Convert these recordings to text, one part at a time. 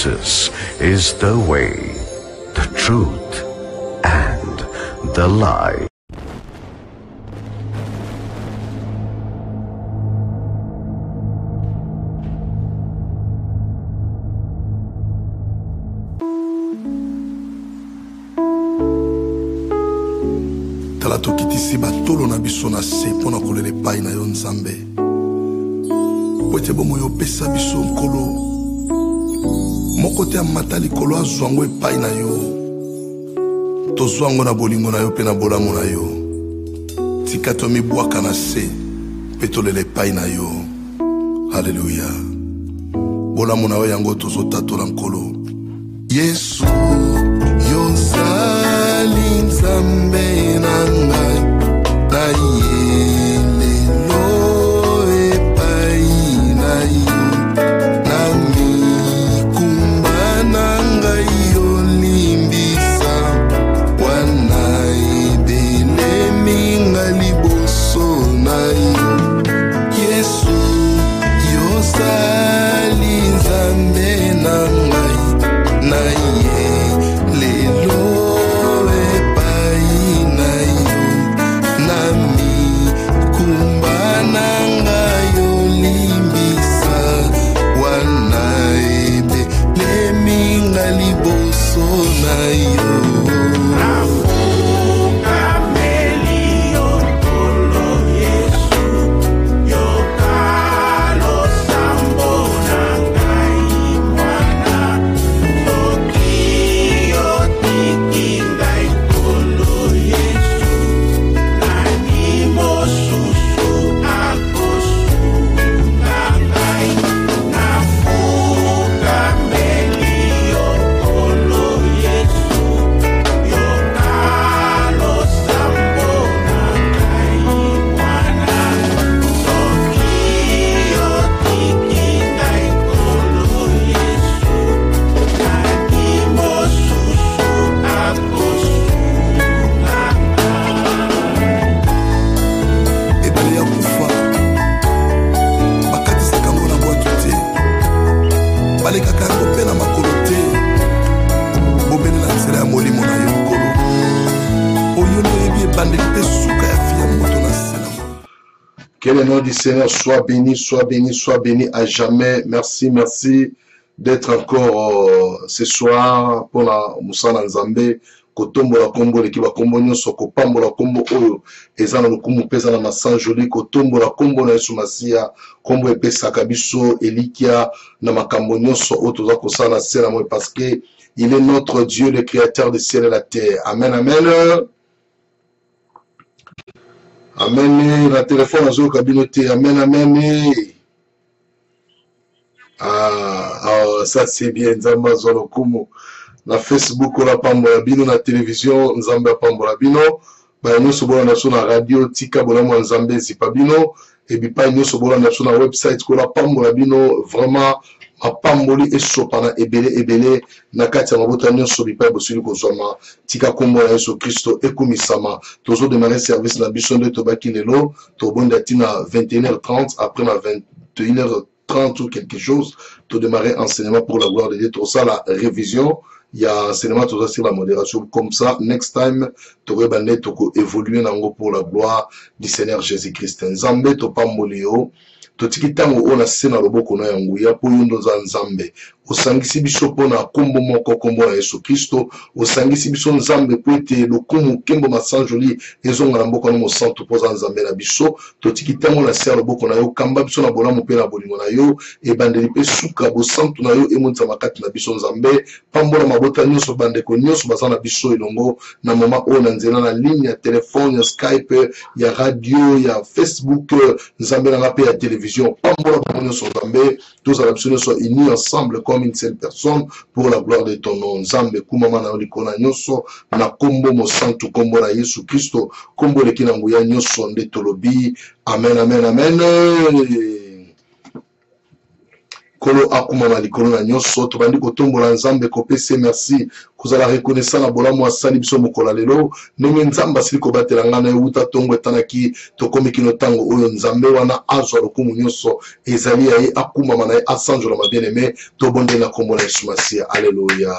Jesus is the way, the truth, and the life. Tala tokitisi batolo na biso na se mpona kolela epai na yo Nzambe. Po ete bomo yo pesa biso nkolo moko te amata likolo azwa yango epai na yo. Tozwa yango na bolingo na yo mpe na bolamu na yo. Tika tomibwaka na se mpe tolela epai na yo. Haleluya. Bolamu na yo yango tozotatola nkolo. Yesu yozali Nzambe na ngai na ye lelo epai na yo na mikumba na ngai yolimbisa wana ebele minga liboso na yo. Yesu yozali Nzambe na ngai na ye lelo Que le nom du Seigneur soit béni, soit béni, soit béni à jamais. Merci, merci d'être encore ce soir pour la Moussa Nzambe. Kotombo la kombo l'équipe kombo nyonso kopambo la kombo oyo ezana lukumu pesa na masan joli kotombo la kombo na Yesu Masia kombo epesa kabiso elikia na makambo nyonso otoza kosana sela moi parce que il est notre Dieu le créateur du ciel et la terre. Amen, amen. Amen. La téléphone a joué cabineté. Amen, amen. Ça c'est bien. Nzamba zolo kumu. Na Facebook on a pambola bino, na télévision Nzamba pambola bino. Ba nyoso bola na na radio tika bola mo Nzambe zipa bino. Et puis pa nyoso bola na na website ko la pambola bino vraiment. Apamboli esopana ebele na kati ya mabota nyonso bipai bosili kozwama tika kombo na Yesu Kristo ekumisama tozo démarrer service na biso nde tobaki lelo tobonda tina 21h30 après na 21h30 ou quelque chose to démarrer enseignement pour la gloire de Dieu to ça la révision il y a enseignement tout ça sur la modération comme ça next time to rebande to évoluer nango pour la gloire du Seigneur Jésus-Christ Nzambe to pambolio totiki tango ona sena loboko na yangu ya po yondo za Nzambe osangisi biso pona kombo moko kombo na Yesu Kristo osangisi biso Nzambe po ete lokumu kembo masanjoli ezonga na mboko na mo santo poza Nzambe na biso totiki tango na sena loboko na yo kamba biso na bolamu pe na bolingo na yo e bandeli pe suka bo santo na yo emonza makati na biso Nzambe pambola mabota nyonso bandeko nyonso bazana biso elongo na mama o na nzela na ligne ya telefone ya Skype ya radio ya Facebook Nzambe na pe ya télévision pambola nyonso Nzambe tous à l'absolu sont unis ensemble comme une seule personne pour la gloire de ton nom Nzambe kumama na likona nyonso na kombo mo santo kombo na Yesu Kristo kombo lekina nguya nyonso nde tolobi amen amen amen. kolo akuma malikolo na nyonso tobandi kotombola nzambe kopese merci kozala reconnaissant na bolamu asali biso mokola lelo ndenge nzambe asili kobatela nga na euta tongo etanaki tokomi kino ntango oyo nzambe wana azwa lokumu nyonso ezali ya ye akumama na ye asanjola bien-aimé tobonde na kombo na Yesu Masiya. Alléluia.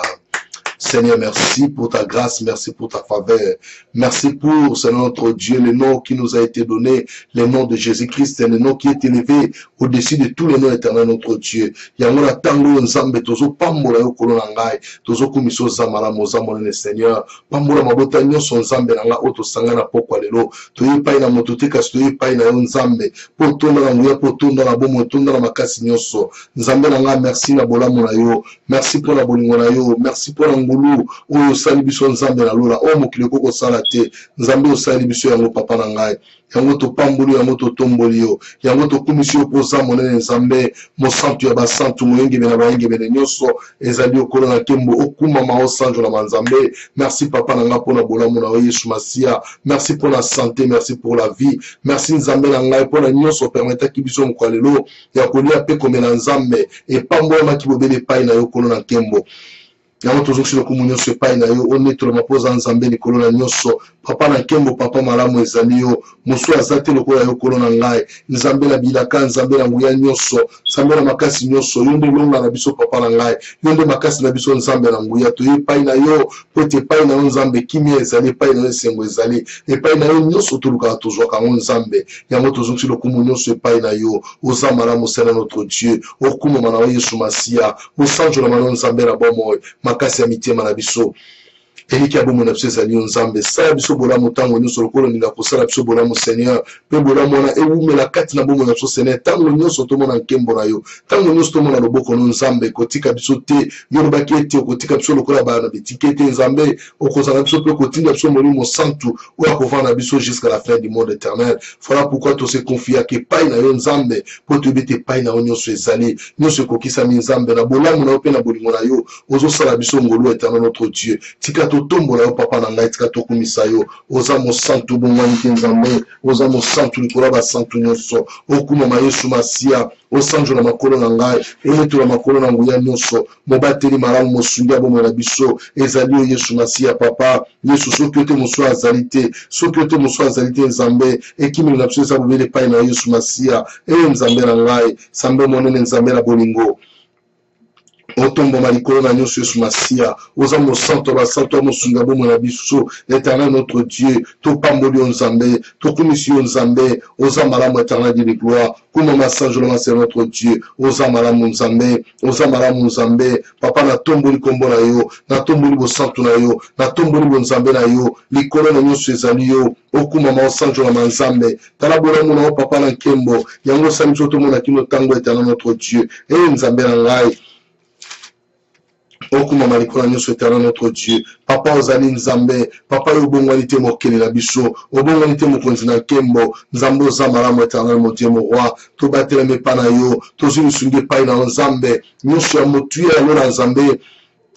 Seigneur, merci pour ta grâce, merci pour ta faveur. Merci pour, Seigneur notre Dieu, le nom qui nous a été donné, le nom de Jésus-Christ, le nom qui est élevé au-dessus de tous les noms éternels, notre Dieu. Yamona tango nzambe tozo pambola yo kolona ngai, tozo kumiso zamala mozamo le Seigneur. Pambola mabota nyonso nzambe na nga oto sangana pokwa lelo. Toyi pai na motote kasi toyi pai na yo nzambe. Po tonda na nguya, po tonda na bomo, tonda na makasi nyonso. Nzambe na nga merci na bolamu na yo. Merci pour la bolingo na yo. Merci pour la ngulu oyo sali biso nzambe na lola o mokili koko sala te nzambe osali biso yango papa na ngai yango to pambuli yango to tomboli yo yango to kumisi yo poza monene nzambe mosantu ya basantu moyenge bena bayenge bena nyonso ezali okolo na kembo okuma ma osanjo na manzambe. Merci papa na nga pona bolamu na Yesu Masiya. Merci pour la santé, merci pour la vie, merci nzambe na ngai pona nyonso permettre ki biso mokwalelo ya kolia pe komela nzambe e pambo ma ki bobele pai na yo okolo na kembo yango tozoksi lokumu nyonso epai na yo onetolo mapoza nzambe likolo na nyonso papa na nkembo papa malamu ezali yo mosu aza te lokola yo kolo na ngai nzambe na bilaka nzambe na nguya nyonso nzambe na makasi nyonso yo nde longa na biso papa na ngai yo nde makasi na biso nzambe na nguya toye epai na yo po ete epai na yo nzambe kimia ezali epai na yo esengo ezali epai na yo nyonso tolukaka tozwaka yango nzambe yango tozoksi lokumu nyonso epai na yo oza malamu sena notre Dieu okumama na yo Yesu Masiya osanjolama na yo nzambe na bomoi makasi ya mitema na biso eliki ya bomo na biso ezali yo nzambe sala biso bolamu ntango nyonso lokolo ninga kosala biso bolamu Seigneur mpe bolamu wana ewumela kati na bomo na biso Seigneur ntango nyonso tomona nkembo na yo ntango nyonso tomona loboko no nzambe kotika biso te yo lobaki ete okotika biso lokola bana bitike ete nzambe okozala biso mpe kotinda biso molimo santu oyo akovanda biso jusqu'à la fin du monde éternel. Voilà pourquoi tose konfiaka epai na yo nzambe po toyebi ete epai na yo nyonso ezali nyonso ekokisami nzambe na bolamu na yo mpe na bolingo na yo ozosala biso ngolu éternel notre Dieu tika totombola yo papa na ngai tika tokumisa yo oza mosantu bongwani te nzambe oza mosantu likolo ya basantu nyonso okumama Yesu Masiya osanjola makolo na ngai eyetola makolo na nguya nyonso mobateli malamu mosungi ya bomoi na biso ezali yo Yesu Masiya papa Yesu soki ote mosu azali te soki ote mosu azali te nzambe ekimeli na biso eza bobele epai na Yesu Masiya nzambe na ngai nzambe monene nzambe na bolingo otombo malikolo na nyonso Yesu Masiya oza mosantu basantu ya mosunga bomoi na biso l'éternel notre Dieu topamboli yo nzambe tokumisi yo nzambe oza malamu éternel de gloire kuma masanjolo masera notre Dieu oza malamu nzambe oza malamu nzambe papa natomboli kombo na yo natomboli bosantu na yo natomboli bonzambe na yo likolo na nyonso ezali yo okuma masanjolo na nzambe tala bolamu na yo papa na nkembo yango osali biso tomona kino ntango éternel notre Dieu nzambe na ngai okuma malikolo nyonso éternel notre Dieu papa ozali nzambe papa yo bongwani te mokili na biso obongwani te mokonzi na nkembo nzambe oza malamu éternel mon Dieu mon roi tobatelemi epai na yo tozwi misungi epai na yo nzambe nyonso ya motuya yango na nzambe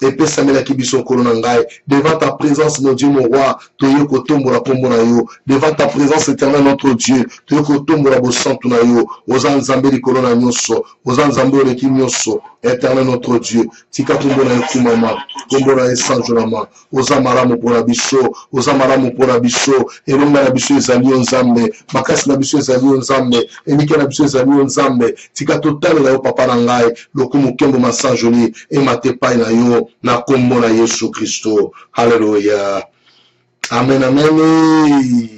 epesamelaki biso nkolo na ngai devant ta présence mon Dieu mon roi toye kotombola kombo na yo devant ta présence éternel notre Dieu toye kotombola bosantu na yo oza nzambe likolo na nyonso oza nzambe oleki nyonso éternel notre Dieu tika kombo na yo kumama kombo na yo esanjolama oza malamu mpona biso oza malamu mpona biso elonga na biso ezali yo nzambe makasi na biso ezali yo nzambe elike na biso ezali yo nzambe tika totalela yo papa na ngai lokumu nkembo masanjoli emate epai na yo na kombo na Yesu Kristo. Hallelujah. Amen, amen.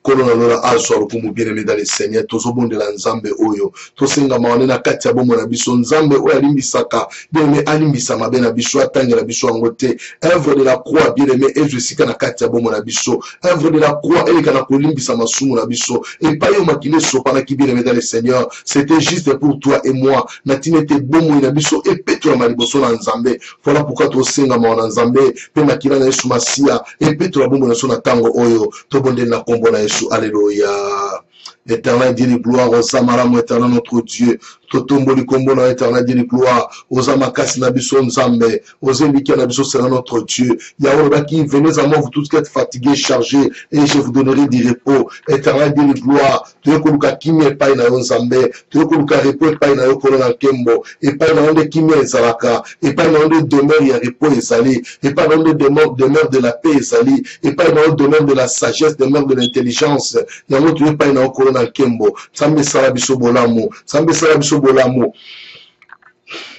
Kolona lola azwa lokumu bien-aimé dans le Seigneur tozobondela nzambe oyo tosenga maone na kati ya bomo na biso nzambe oyo alimbisaka bien-aimé alimbisa mabe na biso atangela biso yango te œuvre de la croix bien-aimé ezwa esika na kati ya bomo na biso œuvre de la croix eleka na kolimbisa masumu na biso epai yo makili esopanaki bien-aimé dans le Seigneur c'était juste pour toi et moi natina ete bomoi na biso epetolama liboso na nzambe voilà pourquoi tosenga maona na nzambe mpe makila na Yesu Masiya epetola bomoi na biso na ntango oyo tobondeli na kombo na Yesu. Alléluia. éternel Dieu de gloire, Osamaramu, éternel notre Dieu, Totomboli Kombola, éternel Dieu de gloire, Osamakasi Nabiso Nzambe, Ozembiki Nabiso, c'est notre Dieu. Yaorobaki, venez à moi, vous tous qui êtes fatigués, chargés, et je vous donnerai du repos. Éternel Dieu de gloire, Tuyokoluka Kimi et Païna Nzambe, Tuyokoluka repos et Païna Yokorona Kembo, et Païna Onde Kimi et Zalaka, et Païna Onde demeure, il y a repos et Zali, et Païna Onde demeure de la paix et Zali, et Païna Onde demeure de la sagesse, demeure de l'intelligence, Yango Tuyo Païna Yokorona Kembo, Sambe Sarabiso Bolamo, Sambe Sarabiso Bolamo.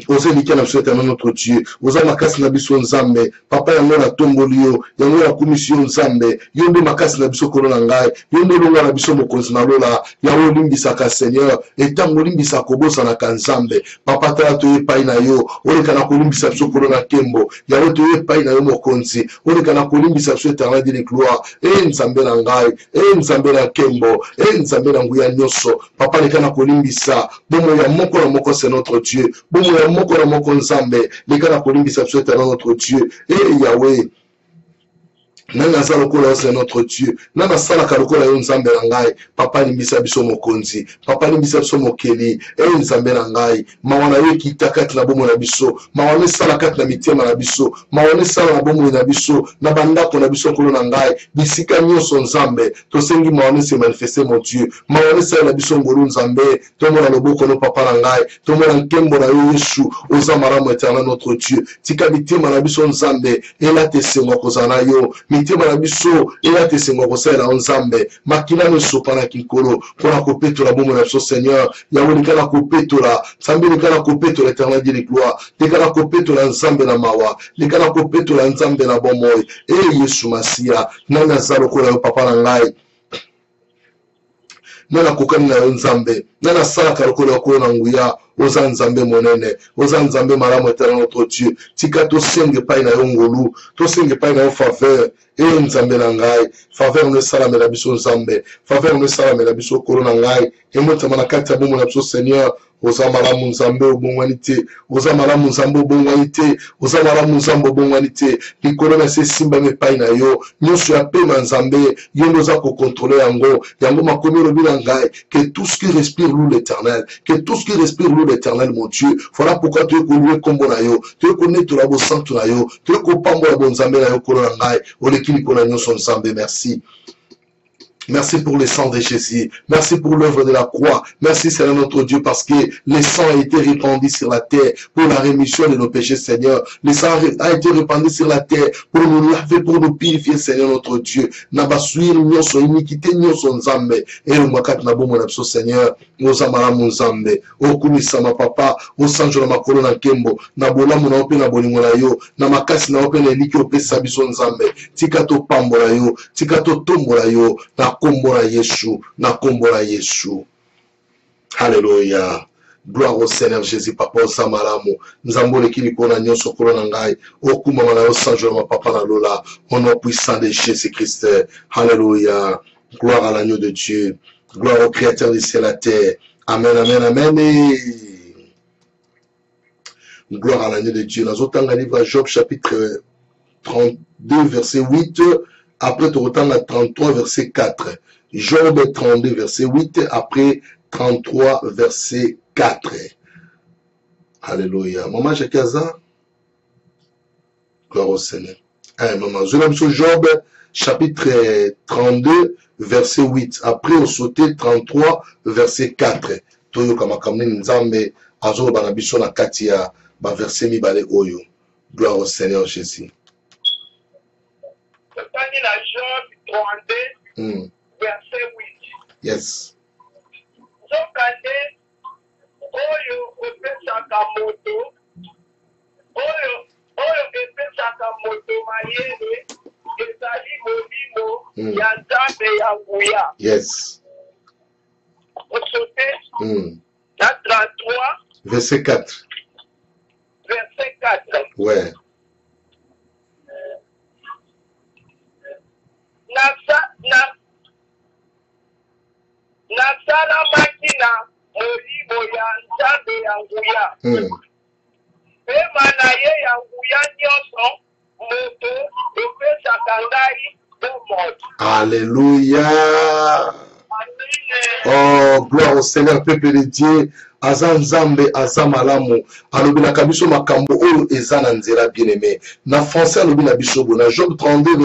Ose likia na biso éternel notre Dieu, oza makasi na biso Nzambe, papa yango na tomboli yo, yango na komisio Nzambe, yo nde makasi na biso kolo na ngai, yo nde longa na biso mokonzi na lola, yango olimbisaka Seigneur, etango olimbisa kobosanaka Nzambe, papa tala toye epai na yo, oleka na kolimbisa biso kolo na nkembo, yango toye epai na yo mokonzi, oleka na kolimbisa biso éternel de gloire, Nzambe na ngai, Nzambe na nkembo, Nzambe na nguya nyonso, papa leka na kolimbisa, bomo ya moko na moko c'est notre Dieu, bomo ya moko na moko Nzambe, leka na kolimbisa biso éternel notre Dieu, Yahweh. Nana sala kola c'est notre Dieu. Nana sala karukola yo Nzambe na ngai. Papa limbisa biso mokonzi. Papa limbisa biso mokeli. Nzambe na ngai. Mawana yo kitakati na bomo na biso. Mawana sala kati na mitema na biso. Mawana sala na bomo na biso. Na bandako na biso kolo na ngai. Bisika nyonso Nzambe. Tosengi mawana se manifester mon Dieu. Mawana sala na biso ngolu Nzambe. Tomo na loboko no papa na ngai. Tomo na nkembo na yo Yesu. Oza maramu éternel notre Dieu. Tika mitema na biso Nzambe. Ela te sengo kozana yo. Mitema na biso ela te sengo kosala Nzambe makina no sopana kikolo pona kopetola bomo na biso Seigneur yawe likala kopetola Nzambe likala kopetola éternel de gloire likala kopetola Nzambe na mawa likala kopetola Nzambe na bomoy Yesu Masia nanga zalo kola yo papa na ngai nana kokani na yo Nzambe nana sala kola ko na nguya oza Nzambe monene oza Nzambe malamu éternel notre Dieu tika to senge pai na yo ngolu to senge pai na yo faveur Nzambe na ngai faveur ne sala me la biso Nzambe faveur ne sala me la biso kolo na ngai emotama na kati ya bomo na biso Seigneur oza malamu Nzambe obongwani te oza malamu Nzambe obongwani te oza malamu Nzambe obongwani te likolo na se simba me pai na yo nyonso ya pema Nzambe yo ndoza kokontrole yango makomi olobi na ngai que tout ce qui respire loue l'éternel que tout ce qui respire loue l'éternel mon Dieu voilà pourquoi tu es koloué kombo na yo tu es konetola bo santu na yo tu es kopambola bo Nzambe na yo kolo na ngai olekili kolo nyonso Nzambe merci. Merci pour le sang de Jésus. Merci pour l'œuvre de la croix. Merci Seigneur notre Dieu parce que le sang a été répandu sur la terre pour la rémission de nos péchés Seigneur. Le sang a été répandu sur la terre pour nous laver, pour nous purifier Seigneur notre Dieu. Nabasuir nyonso iniquité nyonso Nzambe. Et le mwakat nabomo na biso Seigneur. Ozamara mu Nzambe. Okumisa ma papa. Osanjo na makolo na kembo. Nabolamu na ope na bolingo na yo. Na makasi na ope na eliki ope sabiso Nzambe. Tika to pambola yo. Tika to tombola yo. Na kombo na Yesu. Alléluia. Gloire au Seigneur Jésus, papa Samaramu. Nzambo lekili kona nyonso kolo na ngai. Okuma mana yo sanjo ma papa na lola. Au nom puissant de Jésus-Christ. Alléluia. Gloire à l'agneau de Dieu. Gloire au Créateur du ciel et la terre. Amen, amen, amen. Et gloire à l'agneau de Dieu. Dans autant livre Job chapitre 32 verset 8. Après, tu retournes à 33, verset 4. Job 32, verset 8. Après, 33, verset 4. Alléluia. Maman Jakaza. Gloire au Seigneur. Maman, je l'aime sur Job, chapitre 32, verset 8. Après, on sautait 33, verset 4. Toyo kamakamne nzambe, azo banabiso na katia, ba verset mi bale oyo. Gloire au Seigneur Jésus. La Job 32, verset 8. Yes. Zokande, oyo opesaka moto, oyo opesaka moto mayele, ezali molimo ya Nzambe ya nguya. Yes. Osote, na 33, verset 4. Verset 4. Ouais. Nasalamaki na molimo ya Nzambe ya nguya. Pema na ye ya nguya nyonso moto opesaka ngai bomoi. Alléluia. Oh, gloire au Seigneur, peuple de Dieu. Aza nzambe aza malamu alobi na kabiso makambo oyo eza na nzela bien-aimé na français alobi na biso na Job 32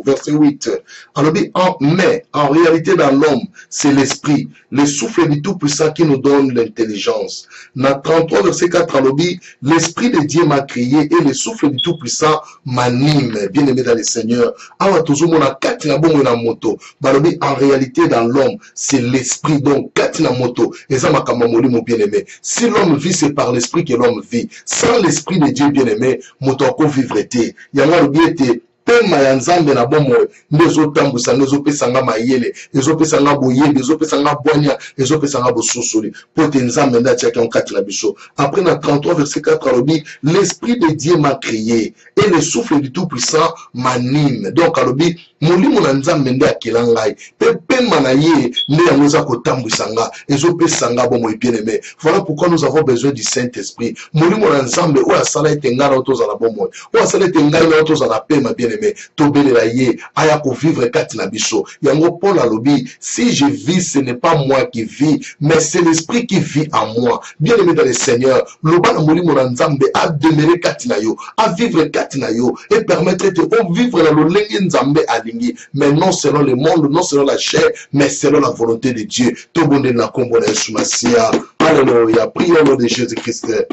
verset 8 alobi mais en réalité dans l'homme c'est l'esprit, le souffle du Tout-Puissant qui nous donne l'intelligence. Na 33 verset 4 alobi l'esprit de Dieu m'a créé et le souffle du Tout-Puissant m'anime. Bien-aimé dans le Seigneur, awa tozomona kati na bongo na moto balobi en réalité dans l'homme c'est l'esprit, donc kati na moto eza makambo molimo bien-aimé. Si l'homme vit, c'est par l'esprit que l'homme vit. Sans l'esprit de Dieu bien-aimé, motoko vivre te. Yanga lobiete pema ya nzambe na bomo nezo tambusa nezo pesanga mayele nezo pesanga boyebi nezo pesanga boanya nezo pesanga bososoli pote nzambe ndati yake onkati na biso. Après na 33 verset 4 alobi l'esprit de Dieu m'a créé et le souffle du Tout-Puissant m'anime. Donc alobi molimo na nzambe nde akela ngai pe pema na ye nde yango eza kotambwisanga ezo pesanga bomo bien-aimé. Voilà pourquoi nous avons besoin du Saint-Esprit. Molimo na nzambe oyo asala ete ngai na otozala bomo oyo asala ete ngai na otozala pema bien-aimé tobelela ye aya ko vivre kati na biso. Yango Paul alobi si je vis ce n'est pas moi qui vis mais c'est l'esprit qui vit en moi. Bien-aimé dans le Seigneur, loba na molimo na nzambe a demeurer kati na yo, a vivre kati na yo et permettre de vivre na lolenge nzambe alingi, mais non selon le monde, non selon la chair, mais selon la volonté de Dieu. Tobonde na kombo na Yesu Masia. Alléluia. Prions au nom de Jésus-Christ.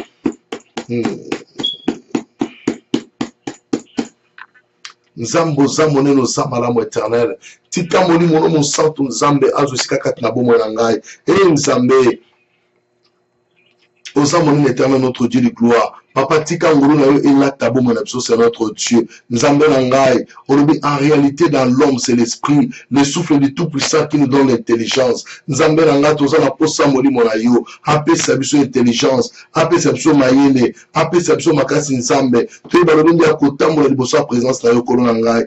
Nzambo zamone no zamala mo éternel. Tika moni mono mo santo nzambe azo sikaka na bomo na ngai. Nzambe ozamone éternel notre Dieu de gloire. Papa tika ngulu na yo elata bomo na biso, c'est notre Dieu. Nzambe na ngai, olobi en réalité dans l'homme c'est l'esprit, le souffle du Tout-Puissant qui nous donne l'intelligence. Nzambe na ngai tozala posa molimo na yo, apesa biso intelligence, apesa biso mayele, apesa biso makasi nzambe. To balobi ndia kotambola liboso ya présence na yo kolo na ngai.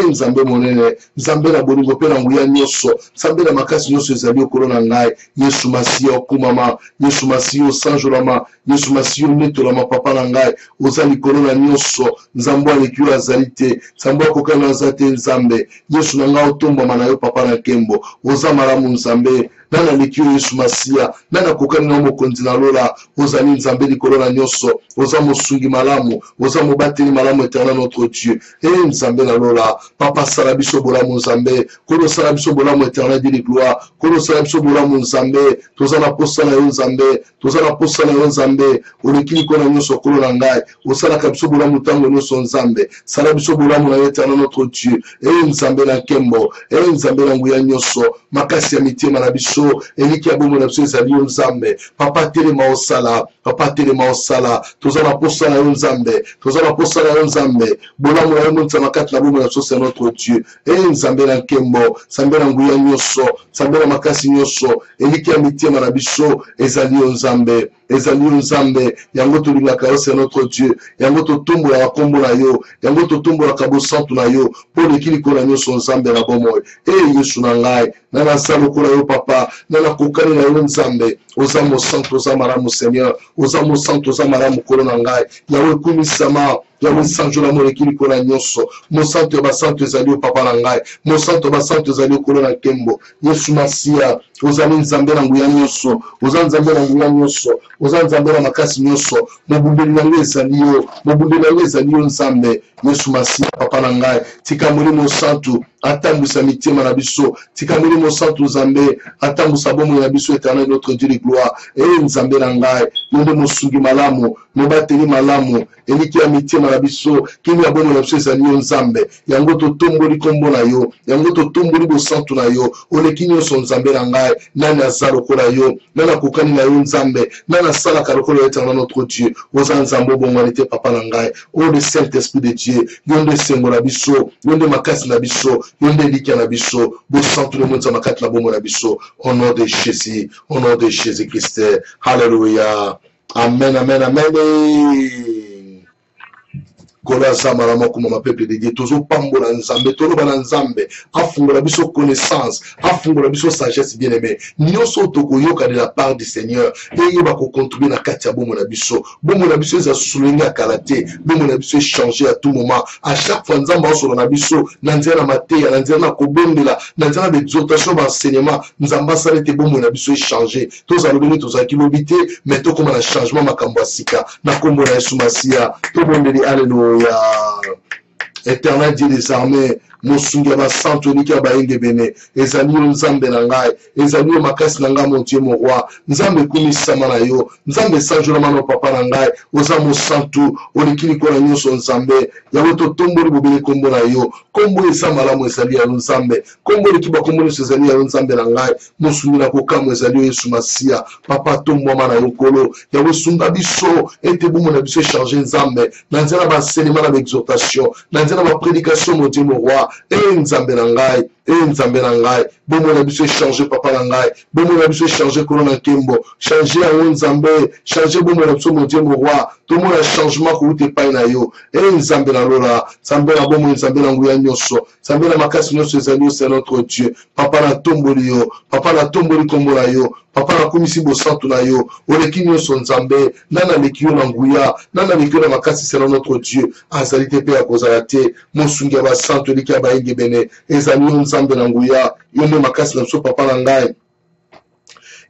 Nzambe monene, nzambe na bolingo pe na nguya nyonso, nzambe na makasi nyonso ezali kolo na ngai. Yesu Masia okumama, Yesu Masia osanjolama, Yesu Masia netolama papa na ngai ozali kolona nyonso nzambo alekio azali te nzambo akokana azate nzambe Yesu na ngai otombama na yo papa na nkembo oza malamu nzambe nana lekio Yesu Masia nana kokani na mokonzi na lola ozali nzambe likolo na nyonso oza mosungi malamu oza mobateli malamu éternel notre Dieu nzambe na lola papa sala biso bolamu nzambe kolo sala biso bolamu éternel de gloire kolo sala biso bolamu nzambe toza na posa na yo nzambe toza na posa na yo nzambe olekili kona nyonso kolo na ngai osala ka biso bolamu tango nyonso nzambe sala biso bolamu na éternel notre Dieu nzambe na nkembo nzambe na nguya nyonso makasi ya mitema na biso eliki ya bomo na biso ezali yo nzambe papa telema osala papa telema osala toza na posa na yo nzambe toza na posa na yo nzambe bolamu na yo monisa makati na bomo na biso c'est notre Dieu nzambe na nkembo nzambe na nguya nyonso nzambe na makasi nyonso eliki ya mitema na biso ezali yo nzambe ezali yo nzambe yango tolingaka yo c'est notre Dieu yango totombolaka kombo na yo yango totombolaka bosantu na yo mpo lekili kola nyonso nzambe na bomoi Yesu na ngai nana sala lokola yo papa nana kokani na yo nzambe oza mosantu oza malamu Seigneur oza mosantu oza malamu kolo na ngai yawe ekumisama yawe sanjola molekili kola nyonso mosantu ya basantu ezali yo papa na ngai mosantu ya basantu ezali yo kolo na nkembo Yesu Masia ozali nzambe na nguya nyonso oza nzambe na nguya nyonso oza nzambe na makasi nyonso mobundeli na yo ezali yo mobundeli na yo ezali yo nzambe Yesu Masia papa na ngai tika molimo santu atambwisa mitema na biso tika molimo santu nzambe atambwisa bomo na biso éternel notre Dieu de gloire nzambe na ngai yonde mosungi malamu mobateli malamu eliki ya mitema na biso kimi ya bomo na biso ezali yo nzambe yango totomboli kombo na yo yango totomboli bosantu na yo oleki nyonso nzambe na ngai nani aza lokola yo nani akokani na yo nzambe nani asalaka lokola yo éternel notre Dieu oza nzambe obongwani te papa na ngai o le Saint-Esprit de Dieu yonde esengo na biso yonde makasi na biso yonde eliki na biso bosantu le monisa makati na bomo na biso au nom de Jésus au nom de Jésus-Christ. Alléluia. Amen, amen, amen. kola zamalama kuma ma peuple de Dieu tozo pambola nzambe tolo bana nzambe afungola biso connaissance afungola biso sagesse bien aimé nyonso tokoyoka de la part du Seigneur et yeba ko contribuer na kati ya bomo na biso eza sulenga kalate bomo na biso changer à tout moment à chaque fois nzamba osolo na biso na nzela na mateya na nzela na kobondela na nzela na exhortation ba enseignement nzamba salete bomo na biso changer tozalobeli tozaki lobité mais tokoma na changement makambo asika na kombo na Yesu Masia tobondeli alléluia. Éternel Dieu des armées, Mosunga ba santo nika ba enge bene ezali nzambe na ngai ezali makasi na ngai mon Dieu mon roi nzambe kumisama na yo nzambe sanjola mano papa na ngai oza mo santu olikini ko na nyonso nzambe yawo to tomboli bobele kombo na yo kombo esa malamu ezali ya nzambe kombo likiba kombo ezali ya nzambe na ngai mosungi na kokamwa ezali Yesu Masia papa tombo mana yo kolo yawo sunga biso ete bumo na biso changer nzambe na nzela ba enseignement na exhortation na nzela ba prédication mon Dieu mon roi nzambe na ngai bomo na biso changer papa na ngai bomo na biso changer kolo na nkembo changer ya nzambe changer bomo na biso mon Dieu mon roi tout mon changement ko ute pai na yo nzambe na lola nzambe na bomo nzambe na nguya nyonso nzambe na makasi nyonso ezali c'est notre Dieu papa na tomboli yo papa na tomboli kombo na yo papa na komisi bosantu na yo oleki nyonso nzambe nana leki yo na nguya nana leki yo na makasi c'est notre Dieu azali te pe ya kozala te mosungi ya basantu eleki ya baenge bene ezali yo nzambe na nguya yo nde makasi na biso papa na ngai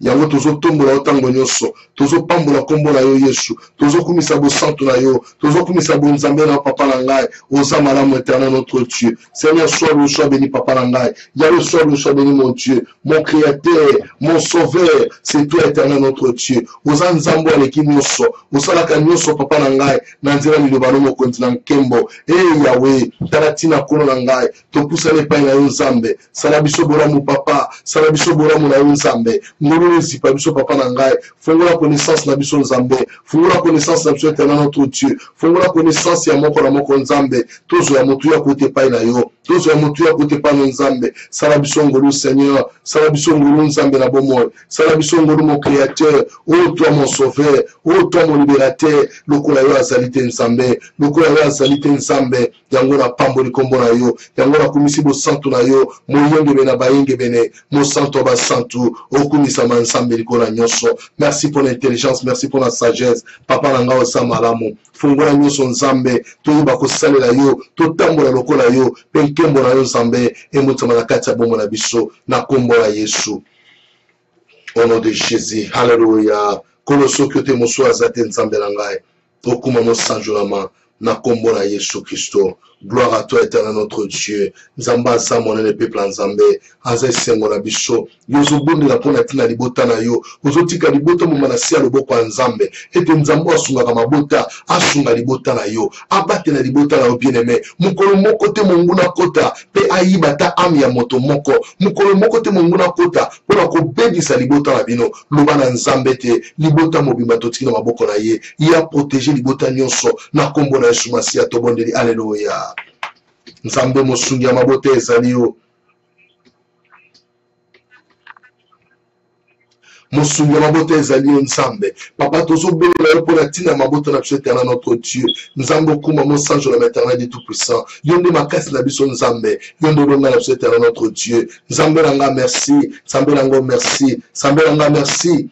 yango tozo tombola otango nyonso tozo pambola kombo na yo Yesu tozo kumisa bosantu na yo tozo kumisa bonzambe na papa na ngai oza malamu éternel notre Dieu Seigneur sois béni papa na ngai Yahweh sois béni mon Dieu mon créateur mon sauveur c'est toi éternel notre Dieu oza nzambo aleki nyonso osalaka nyonso papa na ngai na nzela liloba no mokonzi na nkembo Yahweh tala tina kono na ngai topusana epai na yo nzambe sala biso bolamu papa sala biso bolamu na yo nzambe zipa biso papa na ngai fongola connaissance na biso nzambe fongola connaissance na biso éternel notre Dieu fongola connaissance ya moko na moko nzambe tozo ya motu ya kote pai na yo tozo ya motu ya kote pai na nzambe sala biso ngolu Seigneur sala biso ngolu nzambe na bomo sala biso ngolu mon créateur oh toi mon sauveur oh toi mon libérateur lokola yo azalite nzambe lokola yo azalite nzambe yango na pamboli kombo na yo yango na komisi bo santu na yo moyenge bena bayenge bene mo santo ba santu okumisa nzambe likola nyonso merci pour l'intelligence merci pour la sagesse papa na nga osa malamu fungola nyonso nzambe toyeba kosalela yo totambola lokola yo pe nkembo na yo nzambe emotama na kati ya bombo na biso na kombo la Yesu au nom de Jésus haleluya kolo soki ote mosu aza te nzambe na ngai okuma mosanjolama na kombo la Yesu Kristo. Gloire à toi, éternel notre Dieu. Nzamba aza monene peuple nzambe. Aza esengo na biso. Yozo bondi la pona tina libota na yo. Ozotika libota moma na sia loboko nzambe. Ete nzambo asunga kama bota. Asunga libota na yo. Abate na libota na yo bien aimé. Mukolo moko te monguna kota. Pe aibata ami ya moto moko. Mukolo moko te monguna kota. Pona ko bebisa libota na bino. Loba na nzambe te. Libota mobimba totiki na maboko na ye. Ya protéger libota nyonso. Na kombo na Yesu Masia tobondeli. Alléluia. Nzambe mosungi ya mabote ezali yo mosungi ya mabote ezali yo nzambe papa tozobelela yo mpona ntina ya mabote na biso éternel notre Dieu nzambe okuma mosanjo na l'éternel du tout puissant yo nde makasi na biso nzambe yo nde olonga na biso éternel notre Dieu nzambe na nga merci nzambe na nga merci nzambe na nga merci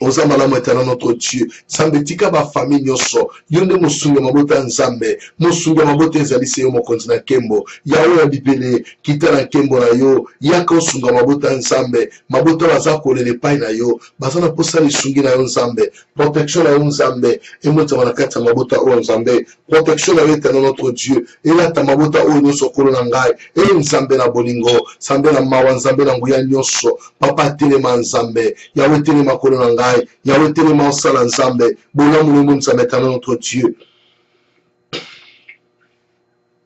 oza malamu éternel notre Dieu nzambe tika ba famille nyonso yo nde mosungi mabota nzambe mosungi mabota ezali se yo mokonzi na kembo yawe ya bibele kita na kembo na yo yaka osunga mabota nzambe mabota baza kolele pai na yo baza na posa lisungi na yo nzambe protection na yo nzambe emotama na kati ya mabota oyo nzambe protection na yo éternel notre Dieu elata mabota oyo nyonso kolo na ngai nzambe na bolingo nzambe na mawa nzambe na nguya nyonso papa telema nzambe yawe telema kolo na ngai Yahweh telema osala nzambe bolamu nzambe éternel notre Dieu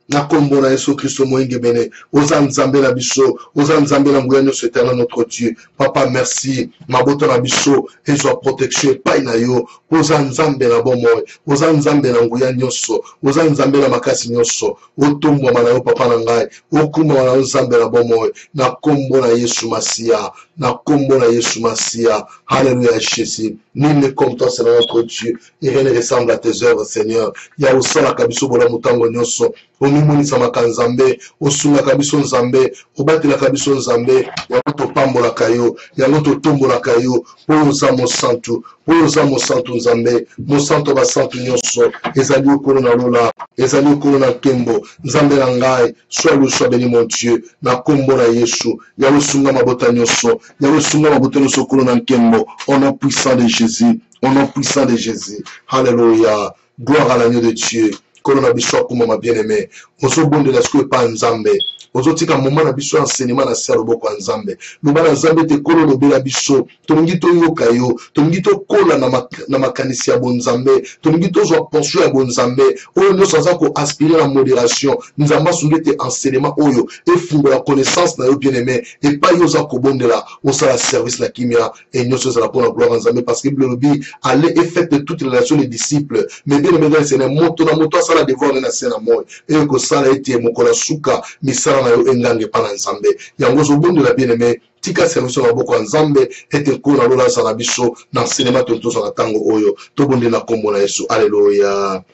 na kombo na Yesu Christo moinge bene oza nzambe na biso oza nzambe na nguya nyonso éternel notre Dieu papa merci mabota na biso ezwa protection epai na yo oza nzambe na bomoi oza nzambe na nguya nyonso oza nzambe na makasi nyonso otombwama na yo papa na ngai okumama na yo nzambe na bomoi na kombo na Yesu Masia na kombo na Yesu Masia alléluia Jésus nul n'est comme toi c'est notre Dieu et rien ne ressemble à tes œuvres Seigneur ya osala kabiso bola mutango nyonso omimonisa makanzambe osunga kabiso nzambe obatela kabiso nzambe yango topambolaka yo yango totombolaka yo oyo oza mosantu nzambe mosantu basantu nyonso ezali okolo na lola ezali okolo na nkembo nzambe na ngai sois loué sois béni mon Dieu na kombo na Yesu yango sunga mabota nyonso yango sunga mabota nyonso okolo na nkembo au nom puissant de Jésus au nom puissant de Jésus alléluia gloire à l'agneau de Dieu Corona biso kuma ma bien-aimé ozo bonde la siko pa nzambe ozo tika moment na biso enseignement na sero boko nzambe lobana nzambe te kolo lobela biso tongi to yoka yo tongi to kola na makanisi ya bonzambe tongi to zo pension ya bonzambe oyo no sanza ko aspirer la modération nzamba sunge te enseignement oyo et fungo la connaissance na yo bien-aimé et pas yo za ko bondela on sera service la kimia et nous sommes pour la gloire nzambe parce que biologie allait effectuer toutes les relations des disciples mais bien-aimé c'est un moto na moto ça la devoir na sena moi et que ça a été mokola suka misala na yo engange pa na nzambe yango zo bondo la bien-aimé tika service na boko nzambe ete ko na lola sana biso na cinéma tonto sana tango oyo to bonde na kombo na Yesu alléluia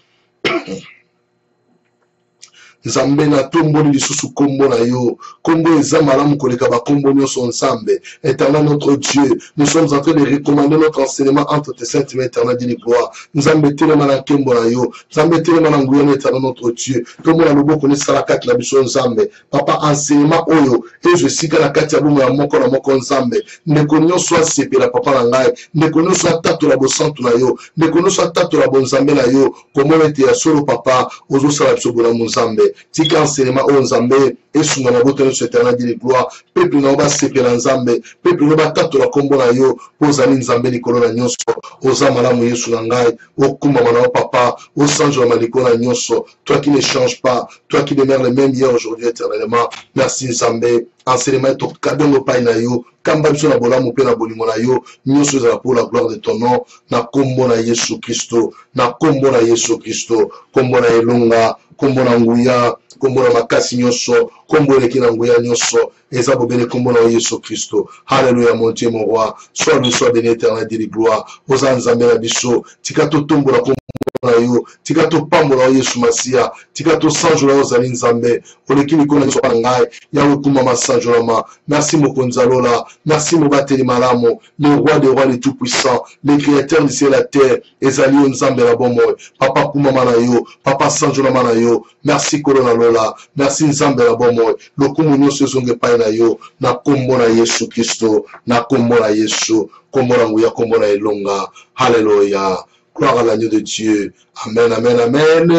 nzambe na tomboli lisusu kombo na yo kombo eza malamu koleka ba kombo nyonso nzambe éternel notre Dieu nous sommes en train de recommander notre enseignement entre tes saintes mains éternel de gloire nzambe telema na nkembo na yo nzambe telema na nguya éternel notre Dieu tomona loboko ni sala kati la biso nzambe papa enseignement oyo ezo sika na kati ya bomo ya moko na moko nzambe ndeko nyonso asepela papa na ngai ndeko nyonso atatola bosantu na yo ndeko nyonso atatola bonzambe na yo komona ete ya solo papa ozo sala biso bona nzambe tika enseignement o nzambe esunga na boto nyonso éternel de gloire peuple na oba sepela nzambe peuple na oba tatola kombo na yo ozali nzambe likolo na nyonso oza malamu Yesu na ngai okumama na o papa osanjola maliko na nyonso toi qui ne change pas toi qui demeures le même hier aujourd'hui éternellement merci nzambe enseignement to kadongo pai na yo kamba biso na bolamu pe na bolingo na yo nyonso ezala pour la gloire de ton nom na kombo na Yesu Kristo na kombo na Yesu Kristo kombo na elonga kombo na nguya kombo na makasi nyonso kombo eleki na nguya nyonso eza bobele kombo na Yesu Kristo alléluia mon Dieu mon roi sois loué sois béni éternel de gloire oza nzambe na biso tika totombola kombo na yo tika topambola Yesu Masia tika tosanjola ozali nzambe oleki likolo nyonso na ngai yawe kumama sanjolama merci mokonzi alola merci mobateli malamu le roi des rois le tout puissant le créateur du ciel et la terre ezali yo nzambe na bomoi papa kumama na yo papa sanjolama na yo merci kolona lola merci nzambe na bomoi lokumu nyonso ezonge pai na yo na kombo na Yesu Kristo na kombo na Yesu kombo na nguya kombo na elonga alléluia. Gloire à l'agneau de Dieu. Amen, amen, amen.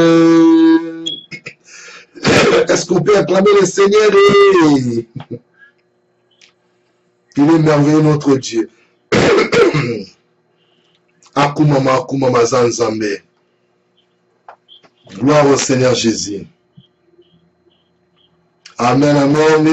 Est-ce qu'on peut acclamer le Seigneur? Il est merveilleux notre Dieu. Akumama, akumama zanzambe. Gloire au Seigneur Jésus. Amen, amen.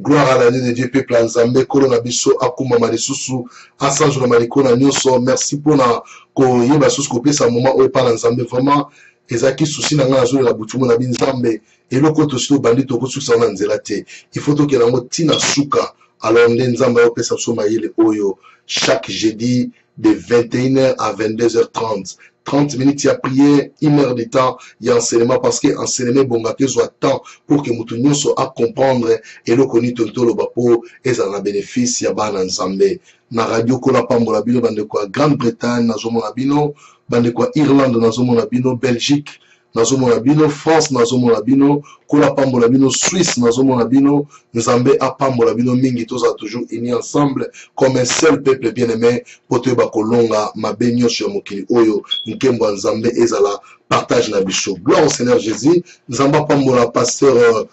Gloire à l'année de Dieu, peuple Nzambe, Kolona Biso, Akuma Malisusu, Asanjo Maliko na Nyoso, merci pour na koyeba susu kopé sa moment où parle Nzambe vraiment ezaki souci na nga zo la butumo na binzambe et loko to sito bandito ko susa na nzela te il faut que nango tina suka alors nde Nzambe o pesa so mayele oyo chaque jeudi de 21h à 22h30 30 minutes, il y a prière, 1 heure de temps, il y a enseignement parce que enseignement bongake soit temps pour que nous soit à comprendre et le connaît tonto le bapo et ça a bénéfice, il y a ban ensemble. Na radio ko la pambola bino bande quoi Grande-Bretagne, na zomo na bino, bande quoi Irlande, na zomo na bino, Belgique, na zomo na bino, France, na zomo na bino, ko la pambola bino, Suisse, na zomo na bino, Nzambe a pambola bino mingi tous a toujours unis ensemble comme un seul peuple bien-aimé pour te bakolonga mabenyo sur mokili oyo nkembo Nzambe ezala partage na biso. Gloire au Seigneur Jésus. Nzamba pambola pasteur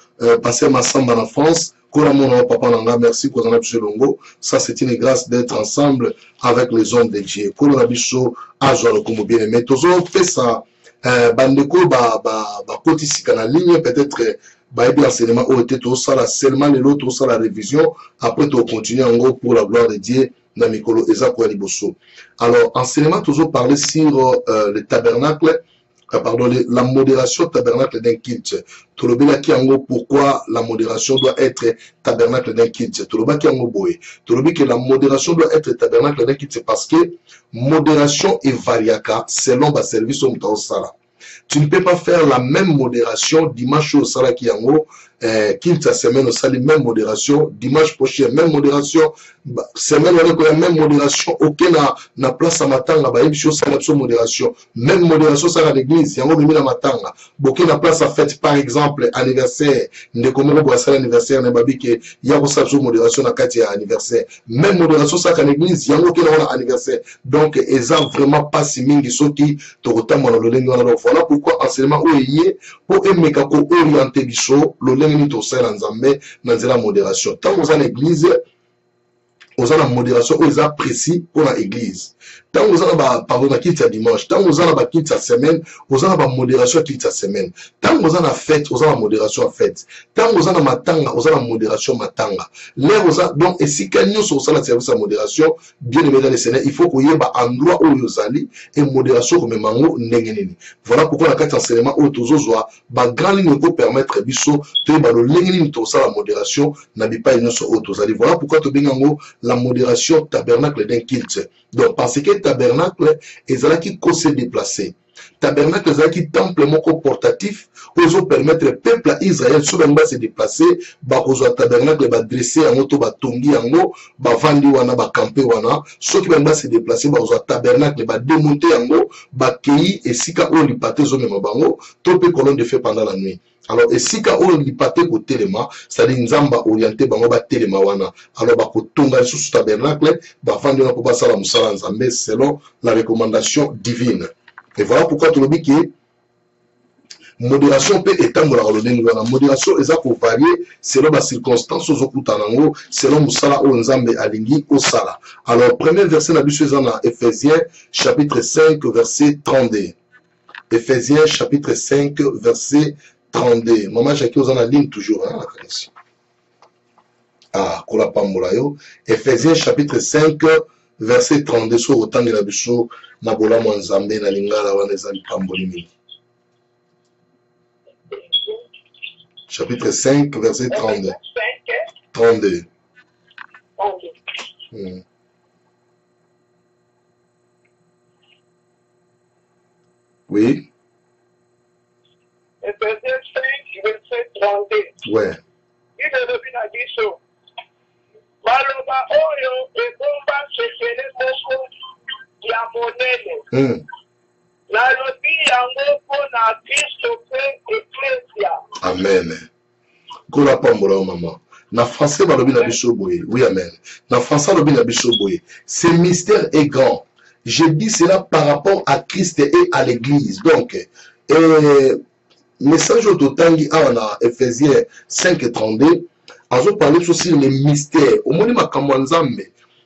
Massamba en France. Papa Nanga, merci pour notre longo. Ça, c'est une grâce d'être ensemble avec les hommes de Dieu. Pour la bicho, à Joie le bien aimé. Toujours fait ça. bandeko koti sikana ligne peut-être bien enseignement au été tout ça seulement les autres ça la révision après tu continuer en gros pour la gloire de Dieu na mikolo eza ko liboso. Alors enseignement toujours parler sur le tabernacle pardon la modération tabernacle d'un culte. Tout le bien qui en gros pourquoi la modération doit être tabernacle d'un culte. Tout le bien qui en gros boy. Tout le bien que la modération doit être tabernacle d'un culte parce que modération et variaka selon ba service au mutao sala. Tu ne peux pas faire la même modération dimanche au Sala qui en haut, quinta semaine au Sala, même modération, dimanche prochain, même modération, semaine où la même modération, aucun na place à matanga, bah, il y modération, même modération, ça à l'église, il y a un moment à matanga, beaucoup na place à fête, par exemple, anniversaire, ne comment on ça l'anniversaire, ne babi que, il y a aussi modération à quatre anniversaire, même modération, ça à l'église, il y a aucun anniversaire, donc, ils ont vraiment pas si mingi, ceux qui, te retam, voilà pourquoi enseignement où il est pour aimer kako orienter biso le lengni to sala nzambe na nzela modération tant aux l'église aux la modération aux précis pour l'église tant aux ba pardon na kitsa dimanche tant aux ba kitsa semaine aux ba modération kitsa semaine tant aux la fête aux la modération fête tant aux na matanga aux la modération matanga les aux donc et si kanyo sur ça la service à modération bien aimé dans les Seigneur il faut qu'il y ait ba endroit où ils allient et modération comme mango ndengenini voilà pourquoi la carte enseignement où tous aux ba grand ligne pour permettre biso te ba le ndengenini to ça la modération na bi pas nyonso où tous allient voilà pourquoi to bingango la modération tabernacle d'un culte. Donc, parce que tabernacle, ils allaient qui se déplacer. Tabernacle, ils allaient qui temple moko portatif, où ils ont permettre le peuple à Israël, souvent va se déplacer, bah, aux tabernacle, va dresser en auto, va tongi en haut, va vendre wana, va camper wana, ceux qui vont se déplacer, bah, aux tabernacle, va démonter en haut, va cueillir, et si ka ou li pate zo même bango, topé colonne de feu pendant la nuit. Alors, et si ka ou li pate ko telema, c'est-à-dire nzamba orienté bango ba telema wana. Alors, ba ko tonga sous tabernacle, ba vendre wana ko ba sala musala nzambe selon la recommandation divine. Et voilà pourquoi tout le monde qui modération peut étendre la modération est pour varier selon les circonstances aux okutanango selon musala o nzambe alingi o sala. Alors premier verset na biso ezana Ephésiens chapitre 5 verset 32. Ephésiens chapitre 5 verset 32. Maman Jackie ozana ligne toujours hein la connexion. Ah kola pambola yo. Ephésiens chapitre 5 verset 32 sur autant de la biso na bola mo nzambe na lingala wana ezali pamboli mingi. Chapitre 5, verset 32. 32. Oui. Ephésiens 5, verset 32. Ouais. Il est depuis la biso. Maloba oyo ebomba sekele moko ya monene. Nalobi yango mpona Kristo pe Ecclesia. Amen. Kola pambola maman. Na français balobi na biso boye. Oui amen. Na français balobi na biso boye. Ce mystère est grand. Je dis cela par rapport à Christ et à l'église. Donc message au totangi na Ephésiens 5:32. On parle aussi les mystères. Au moins makambo nzambe.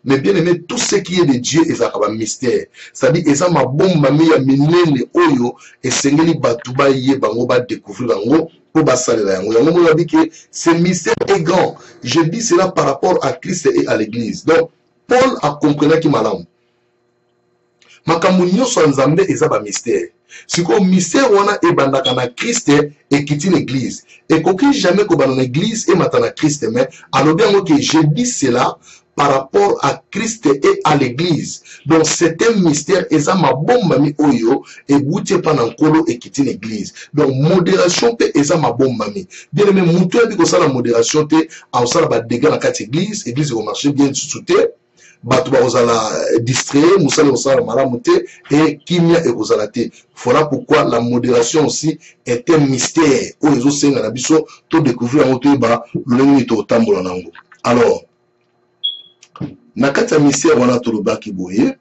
Mais bien aimé, tout ce qui est de Dieu est un mystère. C'est-à-dire, ils ont ma bombe, ma meilleure minene, oyo, et sengeli batuba yé, bango, ba découvrir, bango, pour bassaler la yango. Yango, on a dit que ce mystère est grand. Je dis cela par rapport à Christ et à l'église. Donc, Paul a compris qui malam. Makambo nyonso nzambe eza ba mystère. Si ko mystère wana ebandaka na Christ et quitte l'église. Et koki jamais ko bana l'église et matana Christ mais alors bien que je dis cela par rapport à Christ et à l'église. Donc c'est un mystère et ça ma bombe mami oyo et bouté pendant kolo et quitte l'église. Donc modération pe et ça ma bombe mami. Bien aimé mutu abi ko ça la modération te en ça ba dégâts dans quatre église va marcher bien sous-souté. Batu ba ozala distraire musala osala malamu te et kimia et ozala te. Voilà pourquoi la modération aussi est un mystère où les autres na biso to découvrir en to ba lolenge to tambola nango. Alors nakata mystère wana to lobaki boye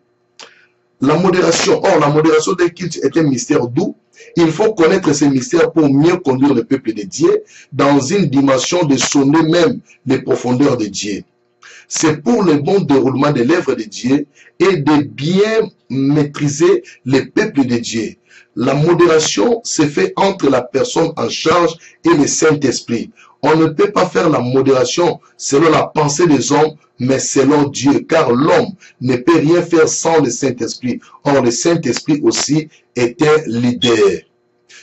la modération. Or la modération des cultes est un mystère d'où il faut connaître ces mystères pour mieux conduire le peuple de Dieu dans une dimension de sonner même les profondeurs de Dieu. c'est pour le bon déroulement de l'œuvre de Dieu et de bien maîtriser les peuples de Dieu. La modération se fait entre la personne en charge et le Saint-Esprit. On ne peut pas faire la modération selon la pensée des hommes, mais selon Dieu, car l'homme ne peut rien faire sans le Saint-Esprit. Or, le Saint-Esprit aussi est un leader.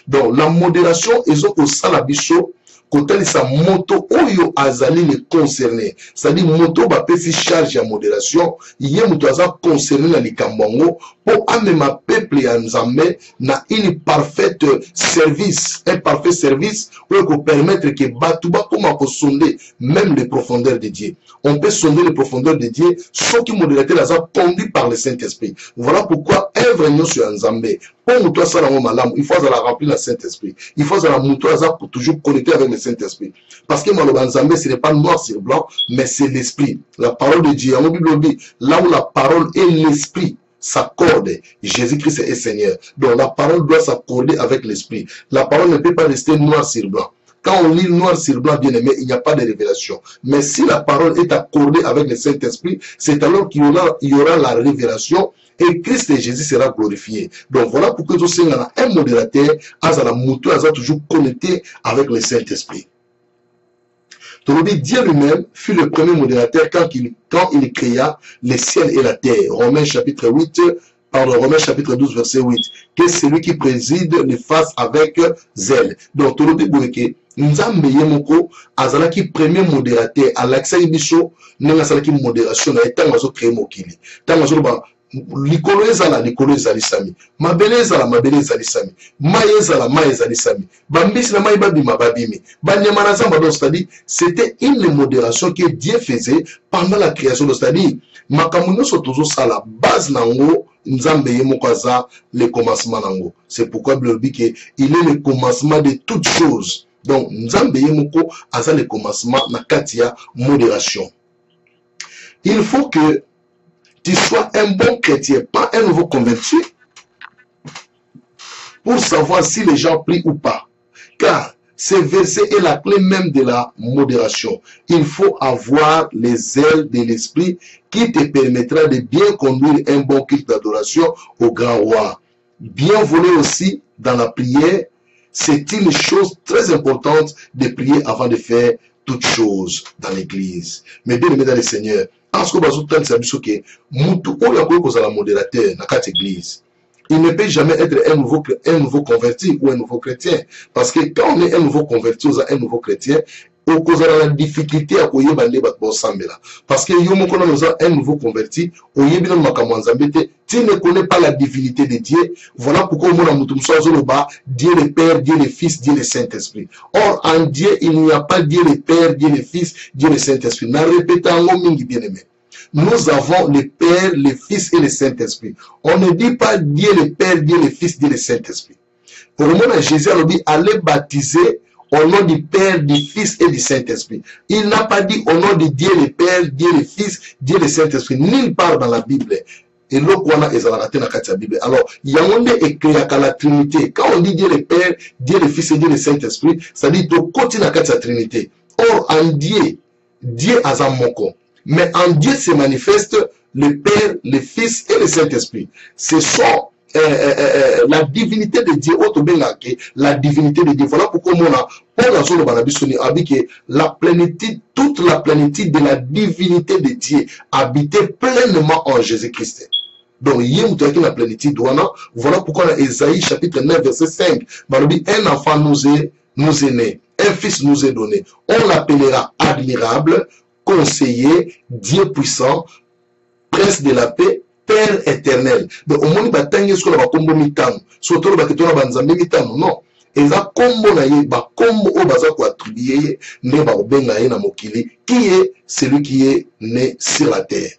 Donc, la modération, ils ont au salabicho, quand sa moto oyo azali le concerné, c'est-à-dire moto ba pesi charge à modération, yé moto aza concerné na likambongo pour amema peuple ya nzambe na une parfaite service, un parfait service pour permettre que batuba koma ko sonder même les profondeurs de Dieu. On peut sonder les profondeurs de Dieu, sauf que modérateur aza conduit par le Saint-Esprit. Voilà pourquoi œuvre nyo sur nzambe. Pour moto ça la malam, il faut la remplir le Saint-Esprit. Il faut la moto aza pour toujours connecter avec le Saint-Esprit. Parce que Maloba Nzambe, ce n'est pas noir sur blanc, mais c'est l'esprit. La parole de Dieu, en Bible dit, là où la parole et l'esprit s'accordent, Jésus-Christ est Seigneur. Donc la parole doit s'accorder avec l'esprit. La parole ne peut pas rester noir sur blanc. Quand on lit noir sur blanc, bien aimé, il n'y a pas de révélation. Mais si la parole est accordée avec le Saint-Esprit, c'est alors qu'il y aura la révélation et Christ et Jésus sera glorifié. Donc voilà pourquoi nous sommes un modérateur, Azala Moutou, Azala toujours connecté avec le Saint-Esprit. Donc Dieu lui-même fut le premier modérateur quand il créa les ciels et la terre. Romains chapitre 12 verset 8. Que celui qui préside le fasse avec zèle. Donc Tolobi Boureke, Nzambe Yemoko, Azala qui premier modérateur, Alexa Ibiso, Nengasala qui modération, na etangazo créé Mokili. Tangazo ba likolo ezala lisami, mabele ezala lisami, mai ezala lisami, bambisi na mai babima babimi, banyama na zamba. Donc c'est-à-dire c'était une modération que Dieu faisait pendant la création. C'est-à-dire makamuno sotozo sala base nango nzambe yemoko aza le commencement nango. C'est pourquoi Bible dit que il est le commencement de toutes choses. Donc nzambe yemoko aza le commencement na katia modération. Il faut que tu sois un bon chrétien, pas un nouveau converti, pour savoir si les gens prient ou pas. Car ce verset est la clé même de la modération. Il faut avoir les ailes de l'esprit qui te permettra de bien conduire un bon culte d'adoration au grand roi. Bien voler aussi dans la prière, c'est une chose très importante de prier avant de faire toutes choses dans l'église. Mais bien aimé dans le Seigneur, modérateur dans cette église. Il ne peut jamais être un nouveau converti ou un nouveau chrétien. Parce que quand on est un nouveau converti ou un nouveau chrétien, on a la difficulté à koye bande batbo sambela. Parce que yomo kono noza un nouveau converti, oyebina makamwanzambete, tu ne connais pas la divinité de Dieu. Voilà pourquoi on a mutumso zoloba, Dieu le Père, Dieu le Fils, Dieu le Saint-Esprit. Or en Dieu, il n'y a pas Dieu le Père, Dieu le Fils, Dieu le Saint-Esprit. Na répétant mingi bien aimé. Nous avons le Père, le Fils et le Saint-Esprit. On ne dit pas Dieu le Père, Dieu le Fils, Dieu le Saint-Esprit. Pour le moment, Jésus a dit allez baptiser au nom du Père, du Fils et du Saint-Esprit. Il n'a pas dit au nom de Dieu le Père, Dieu le Fils, Dieu le Saint-Esprit. Nulle part dans la Bible. Et là, on a la Bible. Alors, il y a un écrit à la Trinité. Quand on dit Dieu le Père, Dieu le Fils et Dieu le Saint-Esprit, ça dit de côté la Trinité. Or, en Dieu, Dieu a un moko. Mais en Dieu se manifeste le Père, le Fils et le Saint-Esprit. Ce sont la divinité de Dieu, la divinité de Dieu. Voilà pourquoi on a dit que la plénitude, toute la plénitude de la divinité de Dieu habitait pleinement en Jésus-Christ. Donc, il y a la plénitude. Voilà pourquoi dans Ésaïe chapitre 9, verset 5, un enfant nous est né, un fils nous est donné. On l'appellera admirable, conseiller, Dieu puissant, prince de la paix, Père éternel. Donc, au moins, il y a combo mitano. Surtout, il y a mitano. Non. Et ça, combo na ye, combo o baza ko attribuer ne ba obenga ye na mokili, qui est celui qui est né sur la terre.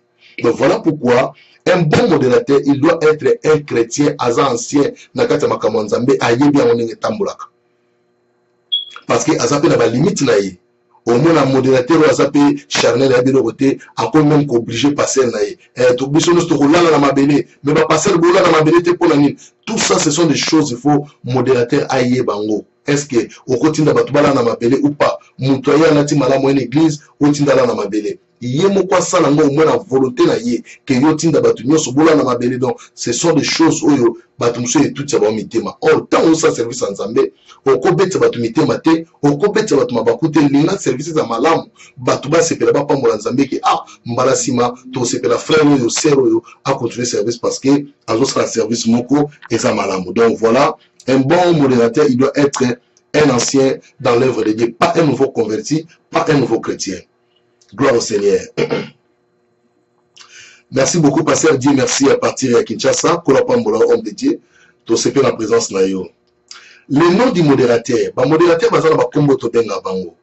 Donc, voilà pourquoi un bon modérateur, il doit être un chrétien, aza ancien, na kati makambo nzambe, ayebi ya onenge tambulaka. Parce que aza pe na ba limite na ye. Au moins, un modérateur ou azapé charnel à bien côté, à quoi même qu'obligé passer naïe. Tout biso nous te roulons dans ma bélé, mais va passer le boulot dans ma bélé pour la nuit. Tout ça, ce sont des choses, il faut modérateur aïe bango. Est-ce que au quotidien de batubala dans ma bélé ou pas? Montoya nati mala moyenne église, au tindala dans ma bélé. yemo kwa sala ngo mwana volonté na ye que yo tinda batu nyoso bola na mabele. Donc ce sont des choses oyo batu mso et tout ça ba mitema. Or tant on sa service en Nzambe oko beta batu mitema te oko beta batu mabakute linga services za malamu batu ba sepela ba pambola Nzambe ke mbala sima to sepela frère oyo sœur oyo a continuer service parce que azo sera service moko et za malamu. Donc voilà, un bon modérateur il doit être un ancien dans l'œuvre de Dieu, pas un nouveau converti, pas un nouveau chrétien. Gloire au Seigneur. Merci beaucoup, Pasteur Dieu. Merci à partir de Kinshasa. Kolapambola, homme de Dieu. Tout ce que la présence na yo. Le nom du modérateur. Le modérateur, va zana ba kombo to benga bango.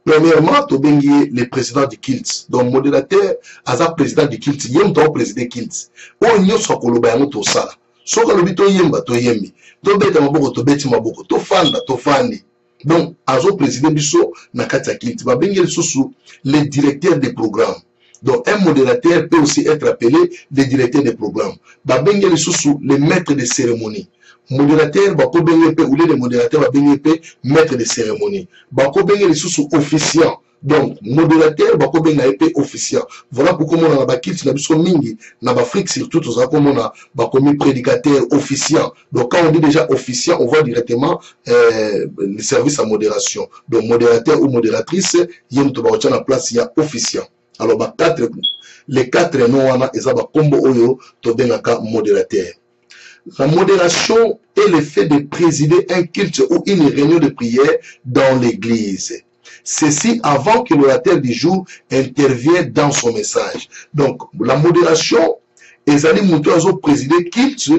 Premièrement, to bengi le président du culte. Donc, modérateur, aza président du culte. Yem to président culte. O nyo so koloba yango to sala. So kolobi to yemba to yembi. To beta maboko to beti maboko. To fanda to fandi. Donc, azo président biso na kati ya culte. Ba bengi lisusu le directeur des programmes. Donc, un modérateur peut aussi être appelé le directeur des programmes. Ba bengi lisusu le maître de cérémonie. Modérateur, bako bengi pe ou le modérateur ba bengi pe maître de cérémonie. Bako bengi lisusu officiant. Donc, modérateur, bako benga épée officiant. Voilà pourquoi on a ba kilt na biso mingi na ba Afrique surtout aux comme on a ba commis prédicateur officiant. Donc quand on dit déjà officiant, on voit directement le service à modération. Donc modérateur ou modératrice, yem to ba na place il y a officiant. Alors ba les quatre noms wana eza ba combo oyo to benga ka modérateur. La modération est le fait de présider un culte ou une réunion de prière dans l'église. Ceci avant que l'orateur du jour intervienne dans son message. Donc, la modération, les amis moutons présider culte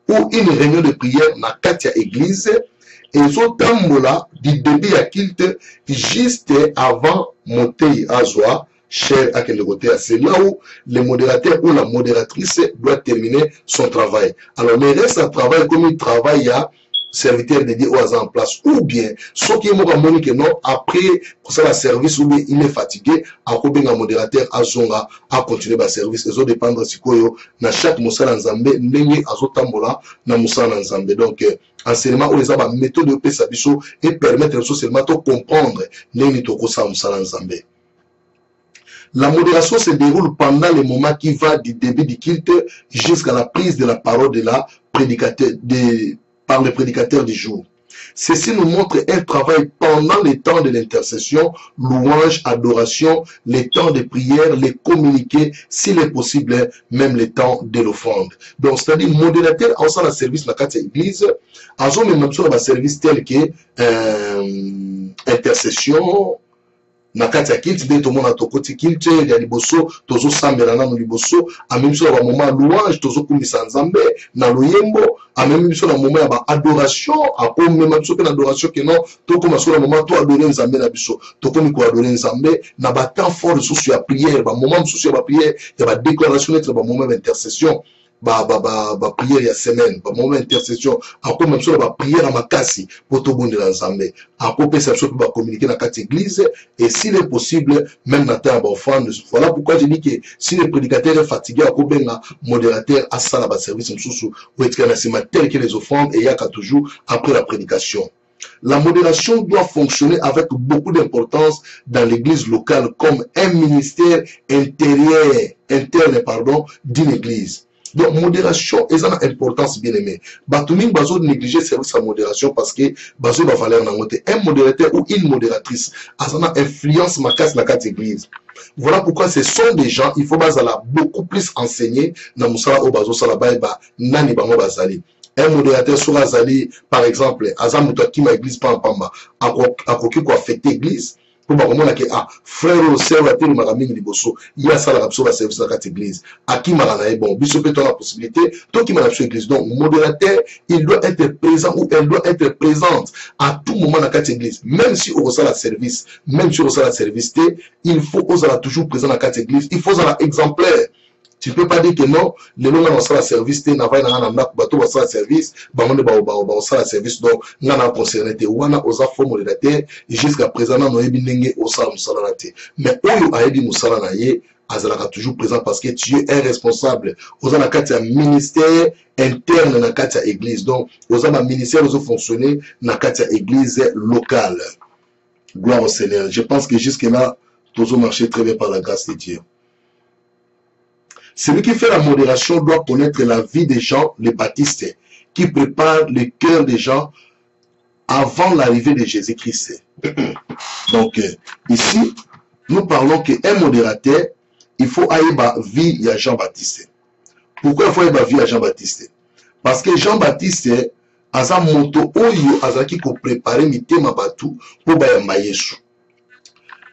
ou une réunion de prière dans Katia église, et ils ont tambola du début à culte juste avant monter à Zoa, cher à quel côté. C'est là où le modérateur ou la modératrice doit terminer son travail. Alors, mais reste à travail comme il travaille à serviteur de Dieu au hasard en place, ou bien ce qui est mon que non après pour ça la service ou bien il est fatigué à combien un modérateur à zonga à continuer le service les autres dépendre si quoi na chaque musala nzambe nenye azotambola na musala nzambe. Donc enseignement où les aba méthode de pesa biso et permettre seulement de comprendre nenye to ko sa musala nzambe. La modération se déroule pendant le moment qui va du début du culte jusqu'à la prise de la parole de la prédicateur par le prédicateur du jour. Ceci nous montre un travail pendant les temps de l'intercession, louange, adoration, les temps de prière, les communiquer, s'il est possible, même les temps de l'offrande. Donc, c'est-à-dire, modérateur, en faisant le service dans la église, en faisant même un service tel que intercession, na kati ya kilt de to mona to koti kilt ya liboso tozo sambela na liboso a même sur le moment louange tozo kumisa nzambe na loyembo a même sur le moment ya ba adoration a ko même sur na adoration que non to koma sur le moment to adorer nzambe na biso to komi ko adorer nzambe na ba temps fort sous ya prière ba moment sous ya ba prière ya ba déclaration être ba moment d'intercession ba prière ya semaine ba moment intercession encore même sur ba prière à makasi pour to bondela nzambe encore perception pour ba communiquer dans quatre églises et s'il est possible même na temps ba offrande. Voilà pourquoi je dis que si le prédicateur est fatigué encore benga modérateur à ça ba service msusu ou être na sema tel que les offrandes et il y a toujours après la prédication. La modération doit fonctionner avec beaucoup d'importance dans l'église locale comme un ministère interne d'une église. Donc, modération est une importance bien aimée. Batouming bazo négliger service à modération parce que bazo va falloir n'angote. Un modérateur ou une modératrice a une influence macasse dans cette église. Voilà pourquoi ce sont des gens, il faut bazala beaucoup plus enseigner dans Moussala ou bazo salabaïba nani bango bazali. Un modérateur sur Azali, par exemple, Azamuta qui m'a église pas en pamba, à quoi affecter l'église. Pour voir que frère ou sœur a tellement ramené liboso il y a ça la rapso la service dans cette église à qui m'a ramené bon biso peut la possibilité toi qui m'a rapso église. Donc modérateur il doit être présent ou elle doit être présente à tout moment dans cette église, même si on reçoit la service, il faut oser toujours présent dans cette église, il faut être exemplaire. Tu ne peux pas dire que non, les gens qui ont la service, ils n'ont pas la service, la service, donc, ils n'ont pas concerné, ils ont fait modérateur, jusqu'à présent, ils ont fait modérateur. Mais eux, ils ont fait modérateur, toujours présent parce que tu es un responsable. Ils ont un ministère interne dans la église. Donc, ils ont un ministère qui fonctionne dans la église locale. Gloire au Seigneur. Je pense que jusque-là, toujours marcher très bien par la grâce de Dieu. Celui qui fait la modération doit connaître la vie des gens, les baptistes, qui préparent le cœur des gens avant l'arrivée de Jésus-Christ. Donc, ici, nous parlons qu'un modérateur, il faut aller la vie à Jean-Baptiste. Pourquoi il faut aller la vie à Jean-Baptiste? Parce que Jean-Baptiste, aza moto oyo azaki ko préparer mitema batu pour bayamba Yesu.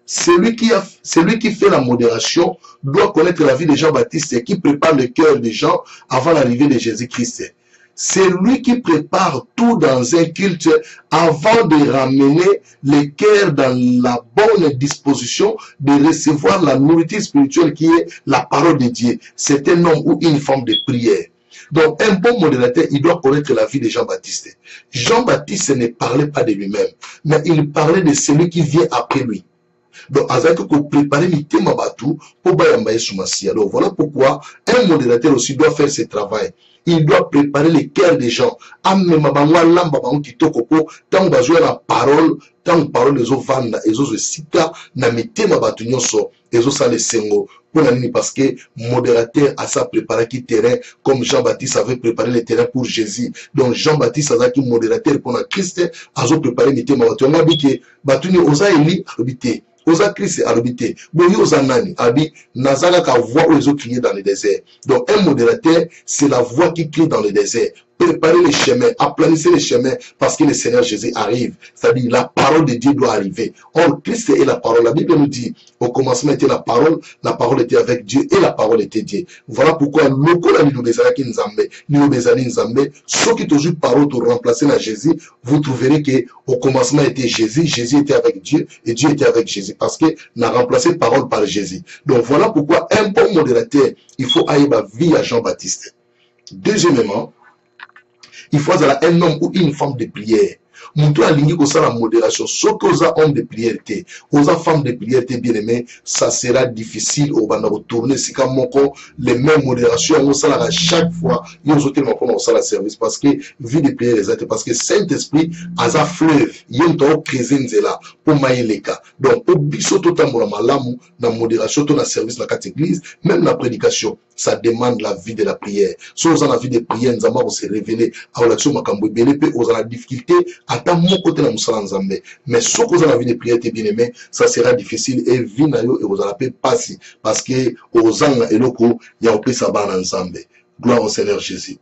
Celui qui fait la modération doit connaître la vie de Jean-Baptiste qui prépare le cœur des gens avant l'arrivée de Jésus-Christ. C'est lui qui prépare tout dans un culte avant de ramener le cœur dans la bonne disposition de recevoir la nourriture spirituelle qui est la parole de Dieu. C'est un homme ou une femme de prière. Donc, un bon modérateur, il doit connaître la vie de Jean-Baptiste. Jean-Baptiste ne parlait pas de lui-même, mais il parlait de celui qui vient après lui. Donc, azaki ko préparer mitema batu pour bayamba Yesu Masia. Donc, voilà pourquoi un modérateur aussi doit faire ce travail. Il doit préparer le cœur des gens. Amema bangwa lamba bango kitoko po tant bazwa la parole, tant parole ezo vanda, ezo sika na mitema batu nyonso, ezo sale sengo. Parce que modérateur a sa préparé qui terrain comme Jean-Baptiste avait préparé le terrain pour Jésus. Donc Jean-Baptiste a qui modérateur pour la Christ a préparé le terrain. On a dit que Batuni osa Eli habité. Osa Christ a habité. Boyi osa nani abi nazala ka voix où ils ont crié dans le désert. Donc un modérateur c'est la voix qui crie dans le désert. Préparer les chemins, aplanir les chemins parce que le Seigneur Jésus arrive. C'est-à-dire la parole de Dieu doit arriver. Or, Christ est la parole. La Bible nous dit, au commencement était la parole était avec Dieu et la parole était Dieu. Voilà pourquoi lokola l'obézaki nzambe, l'obézali nzambe, ceux qui toujours parole pour remplacer la Jésus, vous trouverez que au commencement était Jésus, Jésus était avec Dieu et Dieu était avec Jésus parce que n'a remplacé parole par Jésus. Donc voilà pourquoi un bon modérateur, il faut aller ma vie à Jean-Baptiste. Deuxièmement, il faut avoir un homme ou une femme de prière. Moutou a ligné ça la modération. Sauf aux hommes de prière, aux femmes de prière, bien aimé, ça sera difficile au banda retourner. Si comme mon les mêmes modérations, on s'en à chaque fois. Ils ont tellement qu'on a la service parce que vie de prière exacte parce que Saint-Esprit a un fleuve. Il y a un crézine là pour mailler les cas. Donc au biso totalement malamu na modération, ton service la carte église, même la prédication. Ça demande la vie de la prière. Si on a la vie de prière, nous allons se révéler à l'action makambo belé, on a la difficulté à ta mon côté na musala nzambe. Mais si on a la vie de prière, bien aimé, ça sera difficile et vie na yo et vous allez passer parce que aux ans et loko il y a opé ça ban nzambe. Gloire au Seigneur Jésus.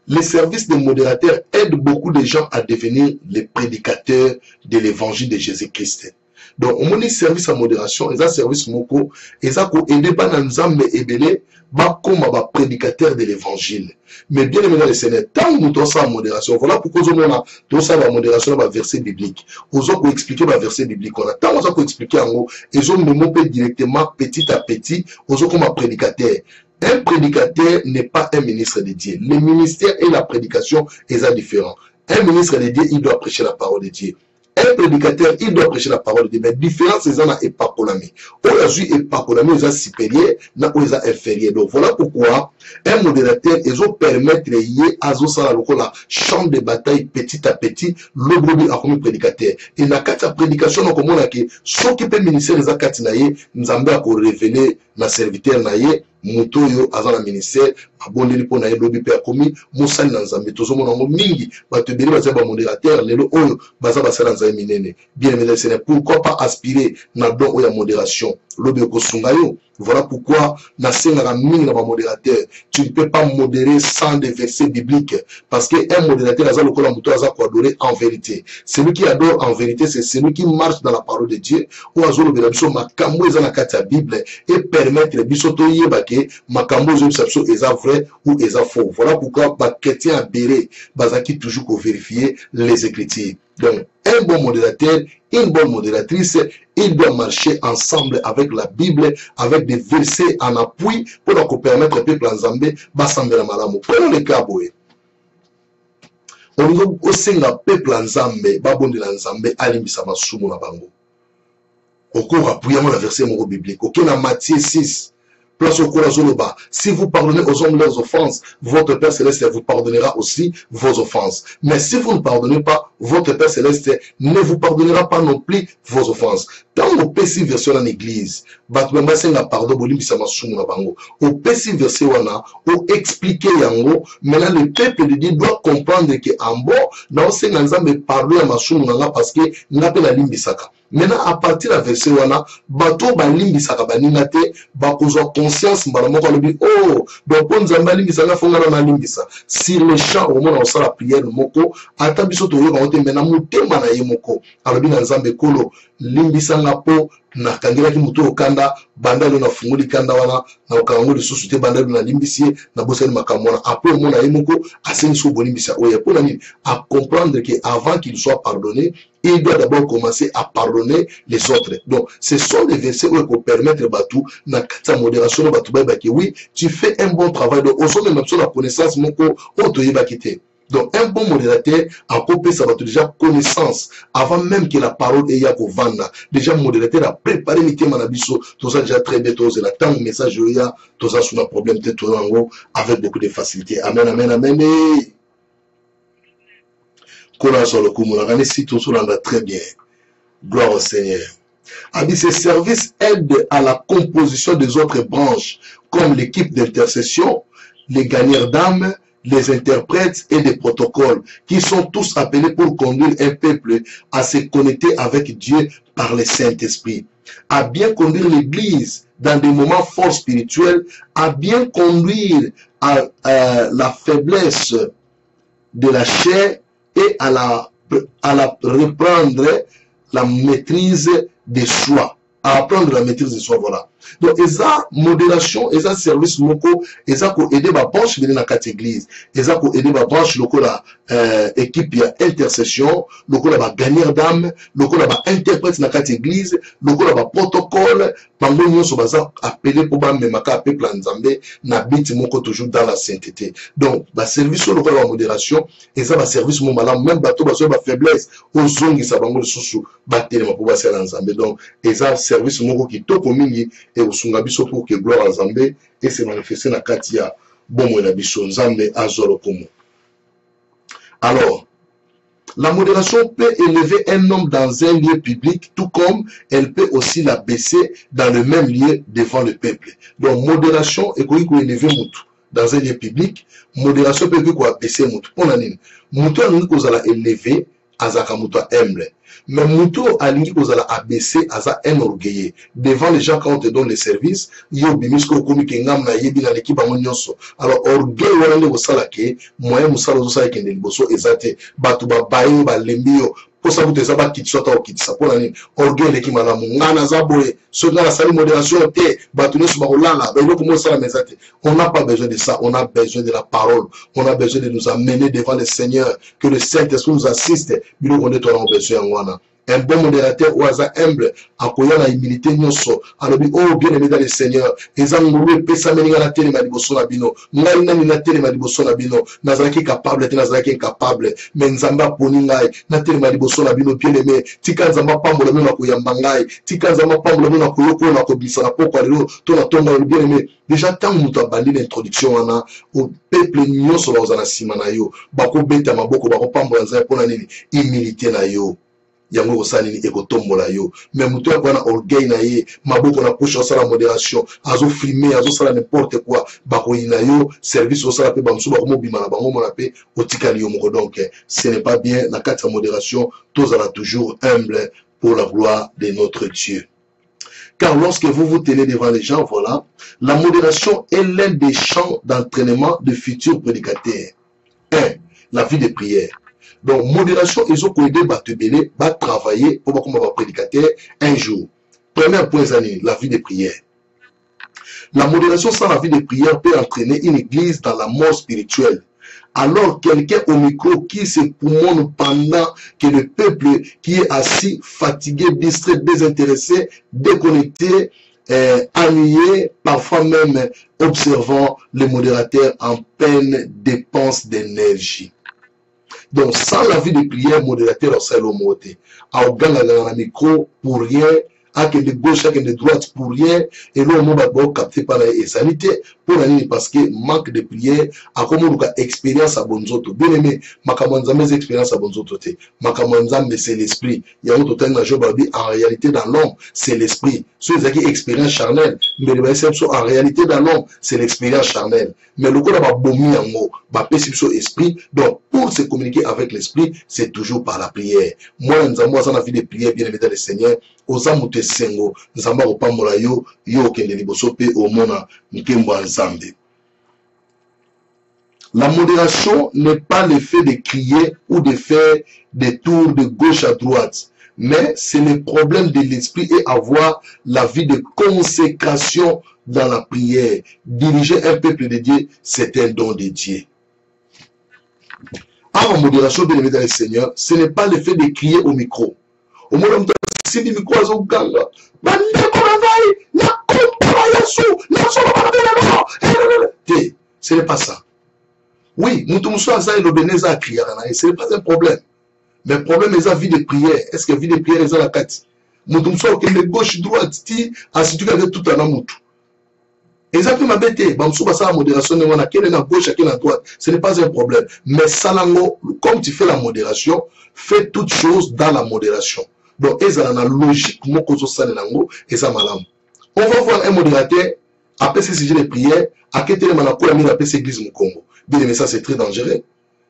Les services de modérateurs aident beaucoup de gens à devenir les prédicateurs de l'évangile de Jésus-Christ. Donc, on a service à modération, et ça service moko, et ça ko aider pas dans nzambe ebele, ba comme ba prédicateur de l'évangile. Mais bien aimé dans le Seigneur, tant nous tous ça en modération, voilà pourquoi on a tout ça la modération dans verset biblique. Aux autres expliquer le verset biblique, on a tant on a expliquer en gros, et on me montre directement petit à petit, aux autres comme un prédicateur. Un prédicateur n'est pas un ministre de Dieu. Le ministère et la prédication sont différents. Un ministre de Dieu, il doit prêcher la parole de Dieu. Un prédicateur, il doit prêcher la parole de Dieu. Mais différence, c'est ça, et pas collamé. Aujourd'hui, et pas collamé, ils sont supérieurs, ils sont inférieurs. Donc voilà pourquoi un modérateur, ils ont permettre de y avoir la chambre de bataille petit à petit, le groupe a comme prédicateur. Et dans la prédication, on a que ceux qui peuvent ministère les akati naye, nous avons révélé na serviteur naye, mutoyo azana ministère abondeli pona yelobi pe akomi musali na nzambe tozomona ngo mingi bato beli baza ba modérateur lelo oyo baza basala nzambe minene bien aimé Seigneur pourquoi pas aspirer na don oya modération lobi ko sungayo. Voilà pourquoi na senga mingi na ba modérateur tu ne peux pas modérer sans des versets bibliques parce que un modérateur aza lokola muto aza ko adorer en vérité. Celui qui adore en vérité c'est celui qui marche dans la parole de Dieu ou azolo bela biso makambo eza na kati ya Bible et permettre biso to yebake makambo zo biso eza vrai ou eza faux. Voilà pourquoi ba chrétien abéré bazaki toujours ko vérifier les écritures. Donc un bon modérateur, une bonne modératrice, il doit marcher ensemble avec la Bible, avec des versets en appui pour nous permettre au peuple en Zambé d'assembler la malamu. Prenons le cas, boy. On dit au sein du peuple en Zambé, babondi en Zambé, alimbisa masumu na bango. Au cours appuyer mon verset mon biblique. Ok, dans Matthieu 6. Place au courage bas. Si vous pardonnez aux hommes leurs offenses, votre Père Céleste vous pardonnera aussi vos offenses. Mais si vous ne pardonnez pas votre Père Céleste ne vous pardonnera pas non plus vos offenses. Tant au PC version en église, batouba senga pardon bolimbisa masumu na bango. Au PC version wana, au expliquer yango, maintenant le peuple de Dieu doit comprendre que en bon, dans senga nzambe pardon ya masumu na parce que ngape la limbisaka. Maintenant, à partir de la version wana, bato ba limbisaka baninga te, ba kozwa conscience mbala moko lobi, oh, donc on nzamba limbisaka fonga na limbisa. Sur le champ, au moment où on la prière moko, ata biso to yoka ote mena mutema na ye moko. Alobi na nzambe kolo limbisa ngapo na kangela ki muto okanda banda lo na funguli kanda wana na okangoli susu te banda lo na limbisie na boseli makamona après au mona ye moko aseni so bolimbisa oya pour nani à comprendre que avant qu'il soit pardonné il doit d'abord commencer à pardonner les autres. Donc, ce sont des versets où il faut permettre Batou, na kata modération, Batou, que oui, tu fais un bon travail. Donc, au sommet, même sur la connaissance, mon co, on te y va quitter. Donc, un bon modérateur, en copie, ça va te déjà connaissance, avant même que la parole ait à vendre. Déjà, modérateur a préparé l'ité manabiso, tout ça déjà très bien, tout ça, tant message, il y a, tout ça, sur un problème, peut-être, en gros, avec beaucoup de facilité. Amen, amen, amen. Très bien. Gloire au Seigneur. A dit, ces services aident à la composition des autres branches, comme l'équipe d'intercession, les gagneurs d'âmes, les interprètes et des protocoles, qui sont tous appelés pour conduire un peuple à se connecter avec Dieu par le Saint-Esprit, à bien conduire l'Église dans des moments forts spirituels, à bien conduire à la faiblesse de la chair et à la reprendre la maîtrise des soi. À apprendre la maîtrise de soi, voilà. Donc, esa modération, esa service moko, esa ko aider ma branche de la carte église, esa ko aider ma branche loko la équipe ya intercession, loko la ba gagneur d'âme, loko la ba interprète na carte église, loko la ba protocole, bango nyonso baza appelé pour ba memaka peuple nzambe na bit moko toujours dans la sainteté. Donc, ba service loko la modération, esa ba service mo malam même bato baso ba faiblesse, ozongi sa bango susu ba telema pour ba sala nzambe. Donc, esa service moko ki toko mingi et au sungabiso pour que gloire à Nzambe et se manifester na katia bomo na biso Nzambe azolo komo. Alors, la modération peut élever un homme dans un lieu public, tout comme elle peut aussi l'abaisser dans le même lieu devant le peuple. Donc, modération est quoi élever mutu dans un lieu public, modération peut quoi abaisser mutu. Pour l'année, mutu a nous qu'on a élevé azaka mutu humble. Mais Mouto alingi kozala abaissé aza un orgueilleux devant les gens quand on te donne les services yo bimisko komi kengam na yebi na l'équipe bango nyonso. Alors orgueil wana nde kosala ke moyen musala ozosala kende liboso ezate batu babaye balembio posa kutu eza bakitisa ta okitisa mpona nini orgueil eleki malamu nga naza boye soki nga nasali modération te batu nyonso bakolala baeloko mo osala meza te. On n'a pas besoin de ça, on a besoin de la parole, on a besoin de nous amener devant le Seigneur, que le Saint-Esprit nous assiste biloko nde tona besoin yango wana. Un bon modérateur ou aza humble, akoya na humilité nyonso, alobi oh bien aimé dans le Seigneur, eza nguru pesa meninga na telema liboso na bino, ngai nani na telema liboso na bino, nazalaki capable te nazalaki incapable, mais nzamba poni ngai na telema liboso na bino bien aimé, tika nzamba pambola bino na koyamba ngai, tika nzamba pambola bino na koyoko na kobisa na poko lelo to na tonga bien aimé. Déjà tant muto abandi l'introduction wana au peuple nyonso baza na sima na yo, bako beta maboko bako pambola nzai pona nini humilité na yo. Yango kosalini ekotombola yo mais muto ya bwana orgueil na ye maboko na poche osala modération azo filmer azo sala n'importe quoi bakoyina yo service osala pe bamsu bakomobima na bango mona pe otikali yo moko. Donc ce n'est pas bien na kati ya modération tozala toujours humble pour la gloire de notre Dieu. Car lorsque vous vous tenez devant les gens, voilà, la modération est l'un des champs d'entraînement de futurs prédicateurs. 1. La vie de prière. Donc, modération, ils ont aidé à travailler pour comme un prédicateur un jour. Premier point, la vie de prière. La modération sans la vie de prière peut entraîner une église dans la mort spirituelle. Alors, quelqu'un au micro qui se poumonne pendant que le peuple qui est assis, fatigué, distrait, désintéressé, déconnecté, ennuyé, parfois même observant le modérateur en pleine dépense d'énergie. Donc, sans la vie de prière, modérateur au salomote, à Oganga dans le micro, pour rien, de gauche, de droite pour rien, et là, on va capter par la sanité, pour l'année, parce que manque de prière, à comment on a expérience à bonzoto. Bien aimé, Makamanzambe, expérience à bonzoto. Makamanzambe, c'est l'esprit. Il y a un total major barbi, en réalité, dans l'homme, c'est l'esprit. Ceux qui ont expérience charnelle, mais les en réalité, dans l'homme, c'est l'expérience charnelle. Mais le corps va bomber en haut, va passer sur l'esprit. Donc, pour se communiquer avec l'esprit, c'est toujours par la prière. Moi, nous avons la vie de prière, bien évidemment, le Seigneur. Aux amoutes sengo, nous avons pas molayo, yo kende libosope au mona, nkembo nzambe. La modération n'est pas le fait de crier ou de faire des tours de gauche à droite, mais c'est le problème de l'esprit et avoir la vie de consécration dans la prière. Diriger un peuple de Dieu, c'est un don de Dieu. En modération, bien évidemment, le Seigneur, ce n'est pas le fait de crier au micro. Au moment si le micro est au ganga, ce n'est pas ça. Oui, nous tous sommes à l'obéneza à crier, ce n'est pas un problème. Mais le problème est la vie de prière. Est-ce que la vie de prière est dans la carte? Nous tous sommes de gauche, droite, à si tu as tout un amour. Exactement, ma bête, la modération, quelle est la gauche, quelle est la droite. Ce n'est pas un problème. Mais Salango, comme tu fais la modération, fais toutes choses dans la modération. Donc, ils ont la logique, on va voir un modérateur, après ce sujet de prière, à quel moment on a mis la église au Congo. Bien aimé, ça c'est très dangereux.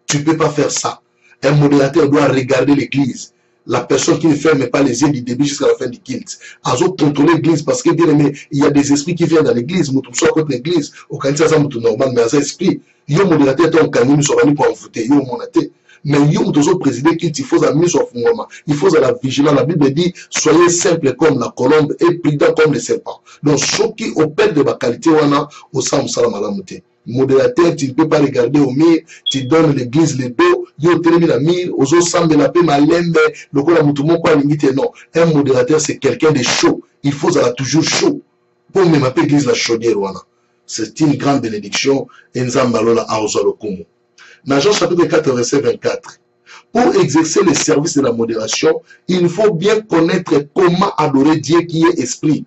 Tu ne peux pas faire ça. Un modérateur doit regarder l'église. La personne qui ne ferme pas les yeux du début jusqu'à la fin du culte. À contrôler l'église parce que bien aimé, il y a des esprits qui viennent dans l'église. Nous sommes contre l'église. Au Canada, ça c'est normal, mais à esprit, il y a un modérateur qui est nous sommes pour envoûter. Il y a un modérateur. Mais il y a un président qui il faut à mise au fondement. Il faut à la vigilance. La Bible dit, soyez simple comme la colombe et prudent comme le serpent. Donc, ceux qui opèrent de ma qualité, on a au sam salam à la montée. Modérateur, tu ne peux pas regarder au mur, tu donnes l'église le dos, yo termine la mire, aux autres semble la paix, malembe, le coup la moutoumon, quoi, limite, non. Un modérateur, c'est quelqu'un de chaud. Il faut à toujours chaud. Pour me m'appeler l'église la chaudière, c'est une grande bénédiction, Enzambalola Aozalokumu. Dans Jean chapitre 4, verset 24. Pour exercer le service de la modération, il faut bien connaître comment adorer Dieu qui est esprit.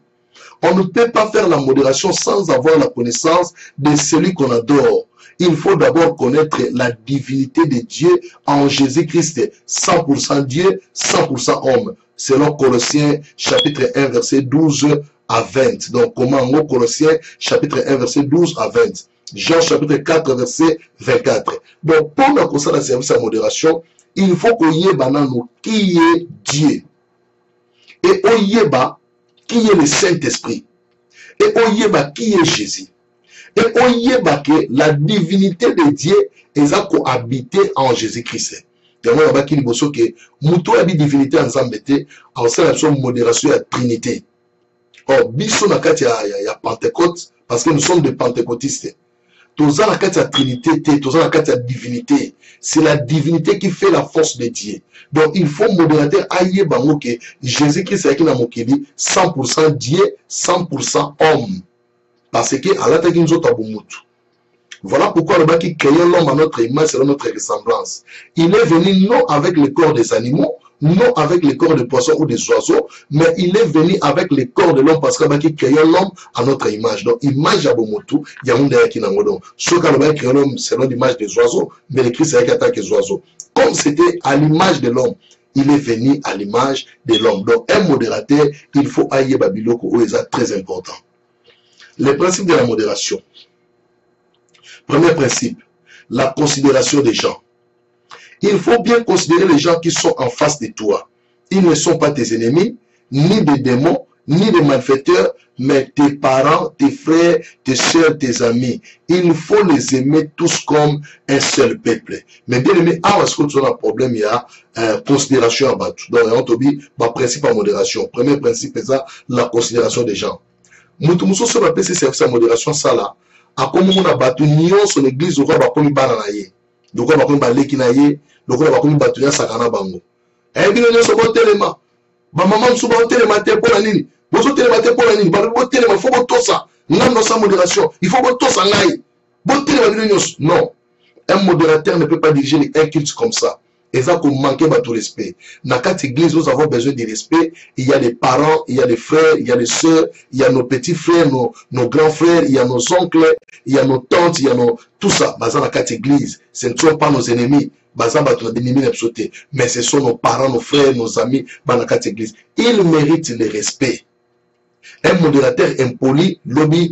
On ne peut pas faire la modération sans avoir la connaissance de celui qu'on adore. Il faut d'abord connaître la divinité de Dieu en Jésus-Christ, 100% Dieu, 100% homme, selon Colossiens chapitre 1, verset 12 à 20. Donc, comment en Colossiens chapitre 1, verset 12 à 20. Jean chapitre 4, verset 24. Donc, pour la concernant le service à modération, il faut qu'on y ait qui est Dieu. Et on y ait qui est le Saint-Esprit. Et on y ait qui est Jésus. Et on y ait que la divinité de Dieu est cohabité en Jésus-Christ. Et on y a qui dit que Moutou a dit divinité en Zambété, en sa modération à Trinité. Or, biso na kati ya Pentecôte, parce que nous sommes des pentecôtistes. Tous la kati ya Trinité, tous la kati ya divinité. C'est la divinité qui fait la force de Dieu. Donc, il faut modérateur aïe bango que Jésus-Christ est na mokili 100% Dieu, 100% homme. Parce que à l'attaque nous autres abumutu. Voilà pourquoi le bas qui crée l'homme à notre image, selon notre ressemblance. Il est venu non avec le corps des animaux, non avec le corps des poissons ou des oiseaux, mais il est venu avec le corps de l'homme parce que qui crée l'homme à notre image. Donc, image à Bomotu, il y a un derrière qui n'a pas d'homme. Ce qu'on a créé l'homme selon l'image des oiseaux, mais le Christ est attaqué les oiseaux. Comme c'était à l'image de l'homme, il est venu à l'image de l'homme. Donc, un modérateur, il faut aïe Babiloko, où c'est très important. Les principes de la modération. Premier principe, la considération des gens. Il faut bien considérer les gens qui sont en face de toi. Ils ne sont pas tes ennemis, ni des démons, ni des malfaiteurs, mais tes parents, tes frères, tes soeurs, tes amis. Il faut les aimer tous comme un seul peuple. Mais bien aimé, est-ce que tu as un problème? Il y a considération à battre. Donc, on te dit, principe en modération. Premier principe, c'est ça, la considération des gens. Nous sommes appelés ces services à modération, ça là. À comme on a battu, nion sur l'église, on va comme bananaye. Donc, on va comme baleki naye. Donc, on va comme battu ya sakana bango. Eh bien, nous sommes au téléma. Maman, nous sommes au téléma, t'es pour la nini. Vous êtes téléma, t'es pour la nini. Au téléma, il faut que tout ça. Non, non, sans modération. Il faut que tout ça n'aille. Bon téléma, non. Un modérateur ne peut pas diriger un culte comme ça. Et ça, qu'on manquait de respect. Dans cette église, nous avons besoin de respect. Il y a les parents, il y a les frères, il y a les sœurs, il y a nos petits frères, nos grands frères, il y a nos oncles, il y a nos tantes, il y a nos... Tout ça, dans cette église, ce ne sont pas nos ennemis. Mais ce sont nos parents, nos frères, nos amis dans cette église. Ils méritent le respect. Un modérateur impoli, lobby,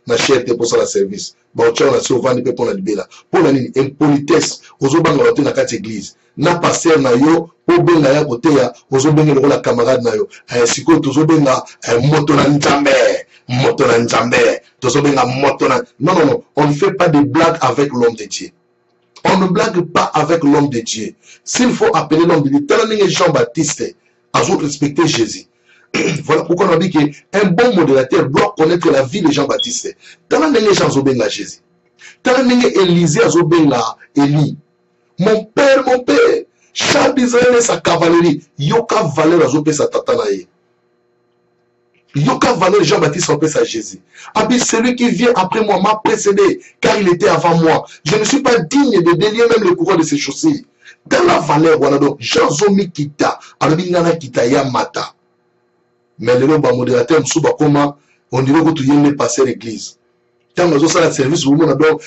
na cherté pour ça la service. On a souvent pour la libéla. Pour la impolitesse, aux autres dans cette église. Na passer na yo, pour ben la côté ya, aux autres ben la camarade na yo. Si quoi, tous ben la motona njambe, tous ben la motona. Non, non, non, on ne fait pas de blagues avec l'homme de Dieu. On ne blague pas avec l'homme de Dieu. S'il faut appeler l'homme de Dieu, tel Jean-Baptiste, à respecter Jésus. Voilà pourquoi on a dit qu'un bon modérateur doit connaître la vie de Jean-Baptiste. Tant que gens ont bien Jésus. Tant que Élisée a bien Élie. Mon père, Charles d'Israël et sa cavalerie. Yoka valeur a zopé sa tatanaï. Yoka valeur Jean-Baptiste a sa Jésus. Abi, celui qui vient après moi m'a précédé, car il était avant moi. Je ne suis pas digne de délier même le courant de ses chaussées. Dans la valeur, voilà donc, Jean Zomi Kita, Albingana Kita Yamata. Mais le modérateur, on dirait que tu es passé à l'église. Quand nous avons le service, nous avons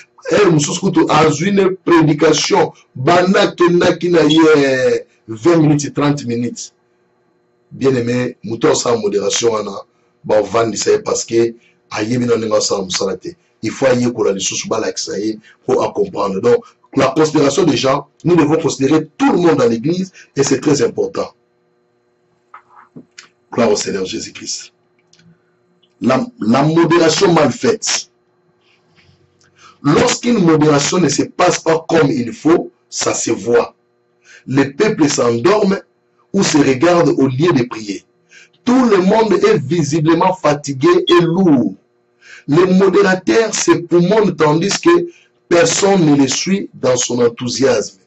une prédication. 20 minutes et 30 minutes. Bien aimé, nous avons sa modération. Parce que il faut aller pour pour comprendre. Donc, la considération des gens, nous devons considérer tout le monde dans l'église et c'est très important. Gloire au Seigneur Jésus-Christ. La modération mal faite. Lorsqu'une modération ne se passe pas comme il faut, ça se voit. Les peuples s'endorment ou se regardent au lieu de prier. Tout le monde est visiblement fatigué et lourd. Les modérateurs s'époumonnent tandis que personne ne les suit dans son enthousiasme.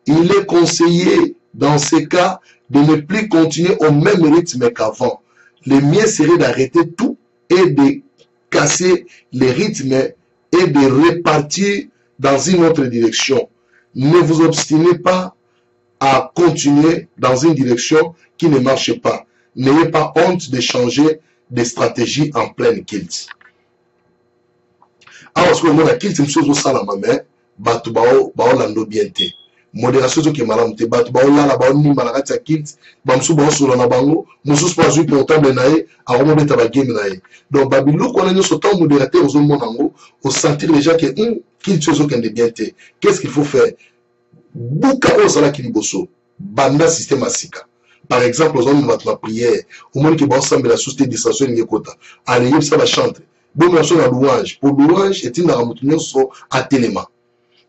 Il est conseillé, dans ces cas, de ne plus continuer au même rythme qu'avant. Le mieux serait d'arrêter tout et de casser les rythmes et de repartir dans une autre direction. Ne vous obstinez pas à continuer dans une direction qui ne marche pas. N'ayez pas honte de changer de stratégie en pleine kilt. Alors, ce que nous avons kilt, c'est une chose au main, batu bao lando bienté. Modération qui est malade, batu bao la bao ni malade sa kilt, bamsu bao solo na bango, musus pas jouer portable nae, a remonter ta game nae. Donc Babylone qu'on a nous ce temps modérateur aux hommes monango, au sentir déjà que kilt chose qui est bienté. Qu'est-ce qu'il faut faire? Buka o sala kiliboso, banda système asika. Par exemple, aux hommes de la prière, au monde qui va ensemble la société de distraction et kota. Allez, ça va chanter. Bon, on a louange. Pour louange, c'est une ramouture sur à téléma.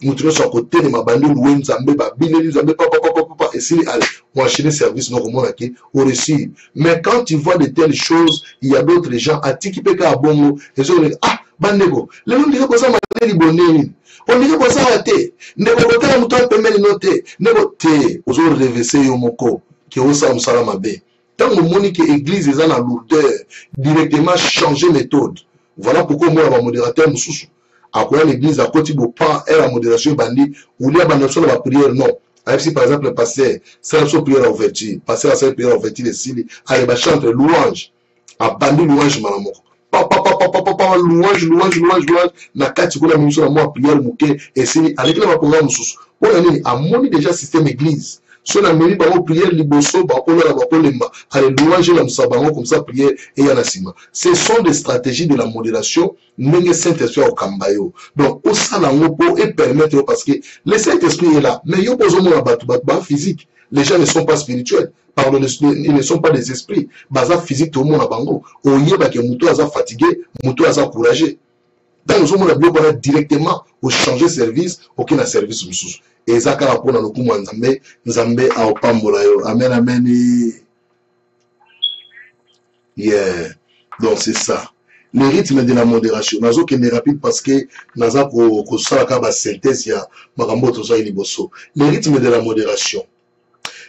Mouture sur côté de ma bande louange, zambé, babine, zambé, papa, et si allez, on achète service, non, comment on au récit. Mais quand tu vois de telles choses, il y a d'autres gens, à tikipeka à bongo, et ils ont dit, ah, bandego, les gens disent que ça m'a dit bonne. On dirait que ça a été. Nego, quand on m'a permis de noter, nego, te, aux autres réveillés, yomoko. Qui ont ça, tant que mon église est en lourdeur, directement changer méthode. Voilà pourquoi moi, la modérateur, à quoi l'église à côté de pas est la modération bandit, ou il y a de la prière, non. Si par exemple, le pasteur, c'est la prière ouverture, passer à cette prière ouverture, les signes, à les chanter louange, à bandit louange, maman. Papa, louange, na kati kuna ministre na moi prière mouké, et si, avec le programme sous. On a moni déjà système église. Si on a mis par prière liboso, allez louanger la mousabango comme ça prière et yanasima. Ce sont des stratégies de la modération, mais Saint-Esprit au Kambayo. Donc, au salangopo et permettre parce que le Saint-Esprit est là, mais yo posons la batouba physique. Les gens ne sont pas spirituels. Pardon, ils ne sont pas des esprits. Baza physique tout le monde a bango. Au yeba que moutou a fatigué, moutou a courageux. Dans le monde, on a directement au changer service, aucun service moussous. Et ça, quand on a le coup, Nzambe a opambola yo. Amen, amen. Yeah. Donc, c'est ça. Le rythme de la modération. Nazo qui est rapide parce que Naza ko sala ba synthèse ya makambo toza liboso. Le rythme de la modération.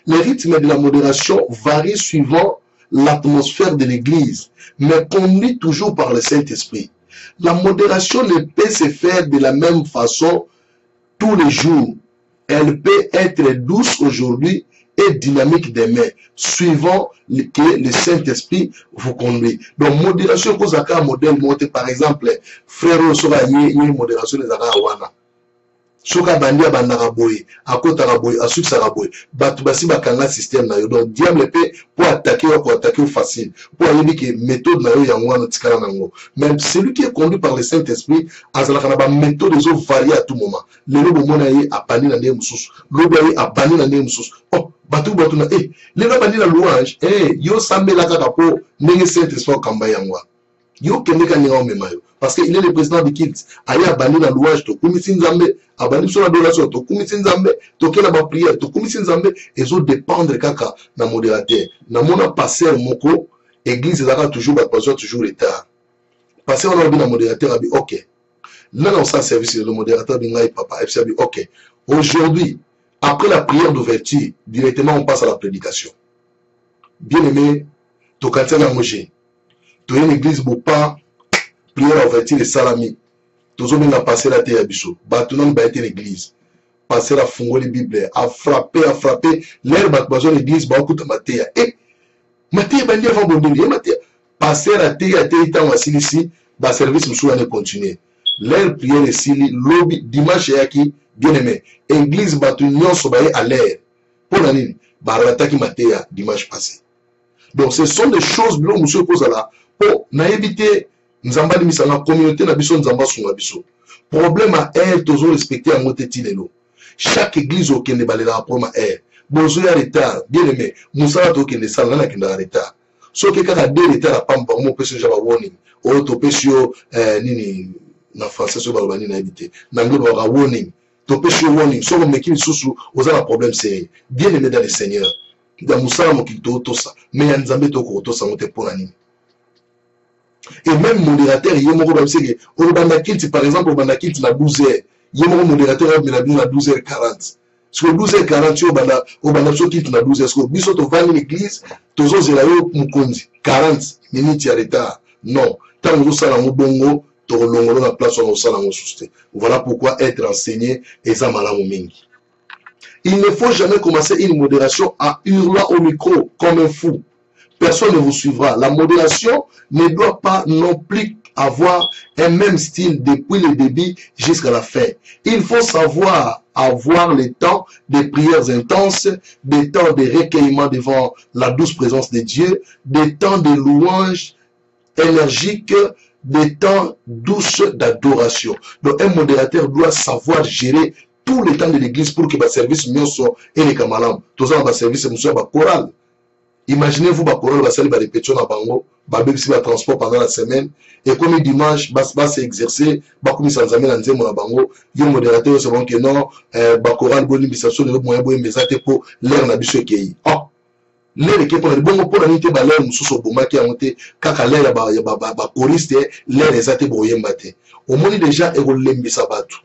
Le rythme de la modération varie suivant l'atmosphère de l'église, mais conduit toujours par le Saint-Esprit. La modération ne peut se faire de la même façon tous les jours. elle peut être douce aujourd'hui et dynamique demain, suivant que le Saint-Esprit vous conduit. Donc, modération, vous avez un modèle monté, par exemple, frère, une modération des Arawana. Soka bandia bandaka boye, akota boye, asuksa boye, batu basi bakanga système na yo. Donc diable peut pour attaquer facile. Pour aller que méthode na yo yangwa na tikala nango. Même celui qui est conduit par le Saint-Esprit, azalaka na ba méthode des autres variées à tout moment. Le lobo mona yi apani na ndé mususu, lobo yi apani na ndé mususu. Oh, batu na le lobo bandi na louange, yo sambela kaka po ndenge Saint-Esprit kamba yangwa. Yo kende ka ninga omemayo. Parce qu'il est le président de Kilt. Aïe abandonné la louange, to kumisi nzambe, abandonné sur la donation, to kumisi nzambe, to kena ba prière, to kumisi nzambe, et zo dépendre kaka na modérateur. Na mona passer moko, église ezaka toujours ba passer toujours retard. Passer on a dit na modérateur abi OK. Là on s'en service le modérateur bingai papa, et abi OK. Aujourd'hui, après la prière d'ouverture, directement on passe à la prédication. Bien-aimé, to katia na moje. To une église bopa prière à ouverture et salami. Tous les gens ont passé la terre à Bissot. Batunan a été l'église. Passer la fungo les Bibles. A frapper. L'air batbason l'église. Ba okuta matéa. Matéa bandi avant bondeli. Matéa. Passer la terre à terre tant wasili ici. Ba service msou ane continuer. L'air prière et sili. Lobby dimanche yaki. Bien aimé. Église batunion sobaye à l'air. Pour la ligne. Ba rataki matéa dimanche passé. Donc ce sont des choses que monsieur pose là. Pour n'éviter Nzamba limisa na communauté na biso nzamba sunga biso. Problème à elle toujours respecter en moteti lelo. Chaque église au kende balela problème à elle. Bozo ya retard, bien aimé. Musala to kende sala na kenda retard. So ke kaka de retard a pamba mo peso jaba warning. O to pesio nini na français so balobani na éviter. Na ngelo ba warning. To pesio warning. So mo meki susu ozala problème sérieux. Bien aimé dans le Seigneur. Da musala mo kito to ça. Mais ya nzambe to ko to ça mote pona nini. Et même modérateur, il y a un par exemple, au Bandakit, na 12h. Il y a un modérateur, il y a 12h40. Parce que 12h40, au Bandakit, na 12h. Parce que Bissot, au Van l'église, tous les gens ont 40 minutes de retard. Non. Tant que nous sommes bongo, tout le monde a place où nous sommes sousté. Voilà pourquoi être enseigné est ça malin. Il ne faut jamais commencer une modération en hurlant au micro comme un fou. Personne ne vous suivra. La modération ne doit pas non plus avoir un même style depuis le début jusqu'à la fin. Il faut savoir avoir le temps des prières intenses, des temps de recueillement devant la douce présence de Dieu, des temps de louange énergique, des temps douces d'adoration. Donc un modérateur doit savoir gérer tout le temps de l'église pour que le service mieux soit et les kamalam. Tout ça, le service soit choral. Imaginez-vous, bah, chorale va salir, bah, répétition à bango, bah, bébé, bah, transport pendant la semaine, et comme dimanche, bah, s'exercer, bah, comme ça, nous amène à bango, il y a un modérateur, c'est bon que non, bah, chorale, bonne imitation, le moyen, bon, mais ça, pour l'air, n'a biso, qui oh, l'air, qui est pour le bon, pour la nuit, bah, l'air, nous, sous bon, qui a monté, kaka l'air, bah, choriste, l'air, les athées, bon, yembate. Au moins, déjà, et on l'aime, ça, batou.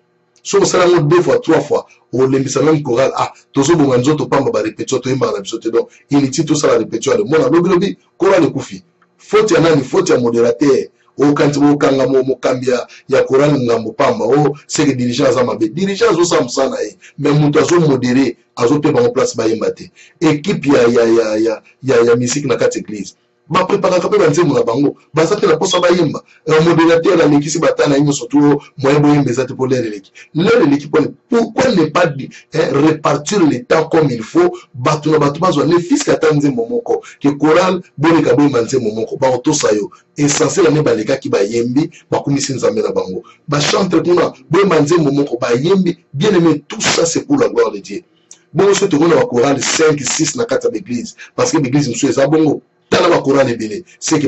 So on s'en 2 fois, 3 fois. On l'aime même chorale. Ah, tout ça, bon, on pas ma répétition, tout ma répétition. Donc, il est tout ça la répétition. Le monde a l'obligé, chorale koufi. Faut y en faut y modérateur. O quand on kanga mo kambia, ya chorale ngambo pamba. O c'est que dirigeants à ma bête. Dirigeants au sam sana. Mais mon tazo modéré, azo pe ba en place ba yembate. Équipe ya musique na 4 églises. Ba prépara ka pe ba nzemo na bango. Ba sa te la posa ba yemba. Un modérateur la l'équipe batana yimo surtout moyen boye mbezate pour l'équipe. L'équipe pourquoi ne pas répartir le temps comme il faut batuna batuma zo ne fils ka tanze momoko que choral boni ka boye manze momoko ba otosa yo essentiel ne ba leka ki ba yembi ba kumisi nzambe na bango. Ba chanter kuna boye manze momoko ba yembi bien aimé tout ça c'est pour la gloire de Dieu. Bon ce tourne wa choral 5 6 na 4 l'église parce que l'église nous est bongo. C'est que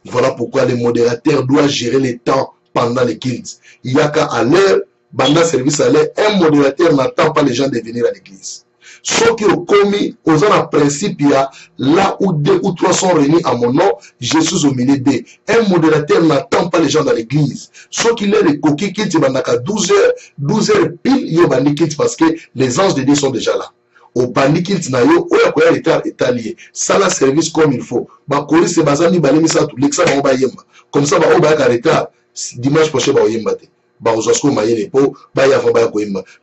voilà pourquoi le modérateur doit gérer les temps pendant les cultes. Il y a qu'à l'heure, pendant le service à l'heure, un modérateur n'attend pas les gens de venir à l'église. Ceux qui ont commis, aux en principe, il y a là où 2 ou 3 sont réunis à mon nom, je suis au milieu d'eux. Un modérateur n'attend pas les gens dans l'église. Ceux qui les coquilles qui sont à 12 heures pile, il y a des cultes parce que les anges de Dieu sont déjà là. Au bandikit na yo oya koya retard étalé ça la service comme il faut ba kori se bazami balemi ça tout l'examen on ba yemba comme ça ba o ba ka retard dimanche prochain ba yemba te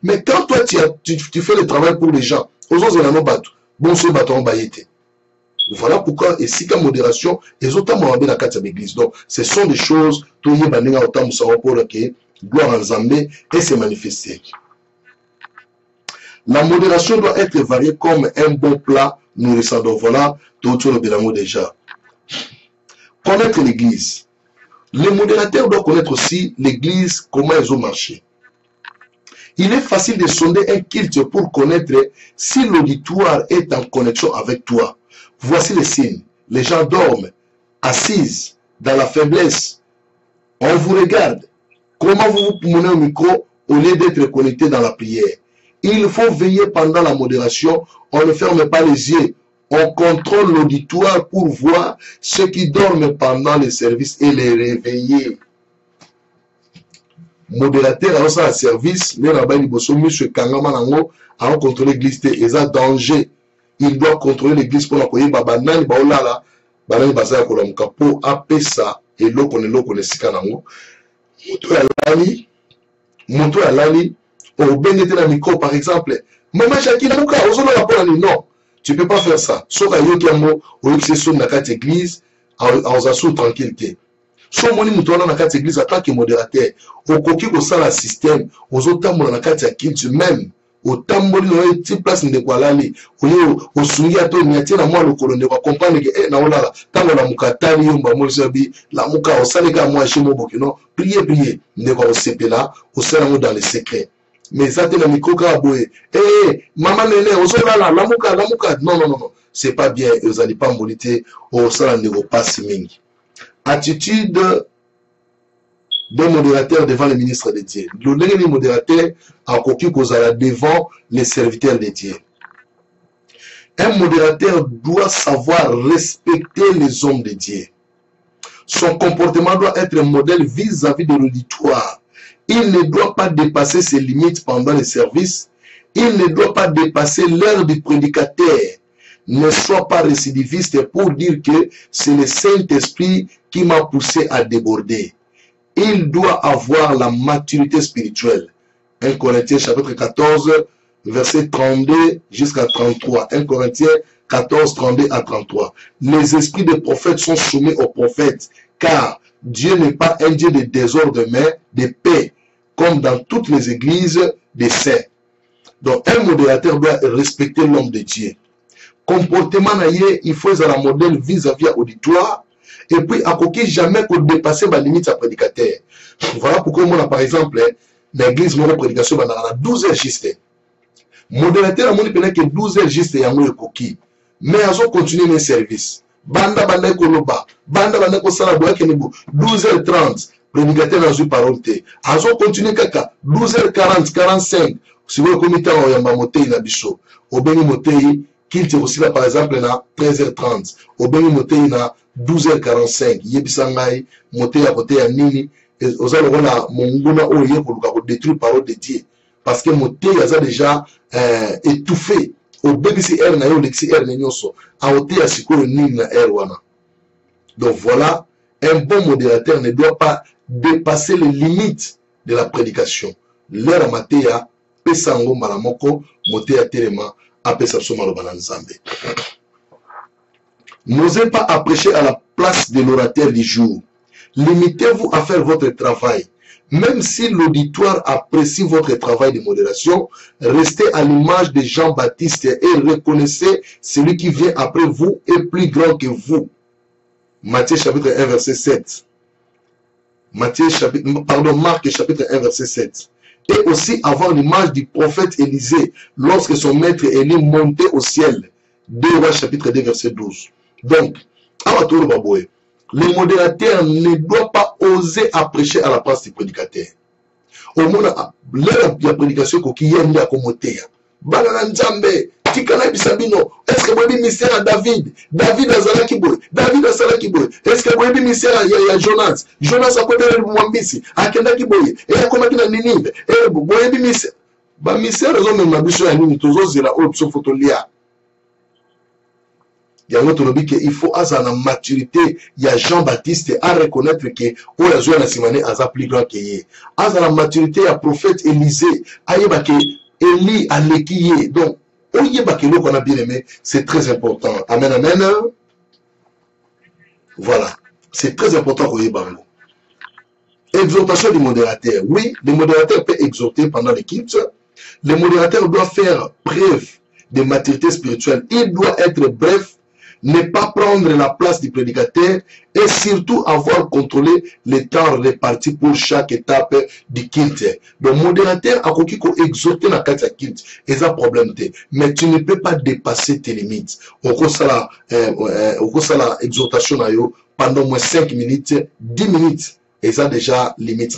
Mais quand toi tu fais le travail pour les gens, voilà pourquoi, et si la modération, les autres m'ont la carte de l'église. Donc, ce sont des choses, tout le monde a autant de gloire en Zambé et se manifester. La modération doit être variée comme un bon plat nourrissant. Donc, voilà, tout le monde déjà. Connaître l'église. Les modérateurs doivent connaître aussi l'église, comment ils ont marché. Il est facile de sonder un culte pour connaître si l'auditoire est en connexion avec toi. Voici les signes. Les gens dorment, assises, dans la faiblesse. On vous regarde. Comment vous vous menez au micro au lieu d'être connecté dans la prière? Il faut veiller pendant la modération. On ne ferme pas les yeux. On contrôle l'auditoire pour voir ceux qui dorment pendant les services et les réveiller. Modérateur alors ça service, mais là-bas il bosse monsieur Kangamanango à contrôler l'église et ça danger. Il doit contrôler l'église pour la koyer babanani baolala banani bazaya kolamuka po apesa et loko ne sikanango. Moto ya lali au benete na micro par exemple. Maman Jackie namuka ozolo la pour non. Tu peux pas faire ça. Soka yoki amo au yexeso na kati église en zasu tranquillité. So moni mutona na kati église en tant que modérateur au koki ko sala système aux autres na kati ya kids même au tamboli no ti place ndeko alali oyo osungi ato niatie na mwa lokolo ndeko comprendre que na olala tango na mukatali yomba mosabi la muka osaleka mwa shimo bokino prier ndeko osepela osala mo dans le secret mais ça te na mikoka boye maman nene osolala la muka non c'est pas bien vous allez pas moliter osala ndeko passe mingi. Attitude d'un modérateur devant le ministre de Dieu. Le modérateur a coquille devant les serviteurs de Dieu. Un modérateur doit savoir respecter les hommes de Dieu. Son comportement doit être un modèle vis-à-vis de l'auditoire. Il ne doit pas dépasser ses limites pendant les services. Il ne doit pas dépasser l'heure du prédicateur. Ne sois pas récidiviste pour dire que c'est le Saint-Esprit qui m'a poussé à déborder. Il doit avoir la maturité spirituelle. 1 Corinthiens chapitre 14, verset 32 jusqu'à 33. 1 Corinthiens 14, 32 à 33. Les esprits des prophètes sont soumis aux prophètes, car Dieu n'est pas un Dieu de désordre, mais de paix, comme dans toutes les églises des saints. Donc, un modérateur doit respecter l'homme de Dieu. Comportement, il faut être un modèle vis-à-vis à auditoire. Et puis, à quoi jamais qu'on dépasser ma limite à prédicateur. Voilà pourquoi moi, par exemple, l'église, mon prédication, on a 12 heures juste. Modérateur, on a que 12 heures juste, il y a un coquille. Mais elles ont continué mes services. Banda koloba, banda kosala boya kenebu, 12h30, prédicateur dans une parole. Elles ont continué kaka, 12h40, 45. Si vous comité en yamba motei na biso, au beni motei, qu'il tire aussi là par exemple na 13h30, au beni motei na 12h45, yebisangai, motei à côté à nini, et aux allons na monguna oye pour détruire parole de Dieu. Parce que motei a déjà étouffé. Au BBCR na yo l'XR n'enyoso a ôté à sikoro nini na R1. Donc voilà, un bon modérateur ne doit pas dépasser les limites de la prédication. L'heure matéa pesango malamoko motéa telema apesa somalo bananzambe. N'osez pas prêcher à la place de l'orateur du jour. Limitez-vous à faire votre travail. Même si l'auditoire apprécie votre travail de modération, restez à l'image de Jean-Baptiste et reconnaissez celui qui vient après vous est plus grand que vous. Matthieu chapitre 1 verset 7. Marc chapitre 1 verset 7. Et aussi avoir l'image du prophète Élisée lorsque son maître Élie montait au ciel. 2 Rois chapitre 2 verset 12. Donc, le modérateur ne doit pas oser prêcher à la place du prédicateur. Au moment l'heure de la prédication qui y a une accommodée. Banana Nzambe, Tikana Bisabino, est-ce que vous avez mystère à David? David a Zalakiboy, David a Zalakiboy. Est-ce que vous avez mystère à Jonas? Jonas a côté de Mwambisi, à Kendakiboy, et à Komakina Ninive, et vous avez mystère. Bah, mystère, ils ont même ma biche à Nini, tous autres, c'est la option photolia. Il faut avoir la maturité. Il y a Jean-Baptiste à reconnaître que Oyazo na Simane a plus grand que yé. Avoir la maturité, il y a prophète Élisée. Ayeba que Élie a l'équié. Donc, oyeba que l'eau qu'on a bien aimé, c'est très important. Amen, amen. Voilà. C'est très important qu'on y bango. Exhortation du modérateur. Oui, le modérateur peut exhorter pendant les cultes. Le modérateur doit faire preuve de maturité spirituelle. Il doit être bref, ne pas prendre la place du prédicateur et surtout avoir contrôlé les temps répartis pour chaque étape du culte. Le modérateur a compris qu'on exhorte dans le culte. Et ça problème. Mais tu ne peux pas dépasser tes limites. On a la exhortation pendant au moins 5 minutes, 10 minutes. Et ça déjà limite.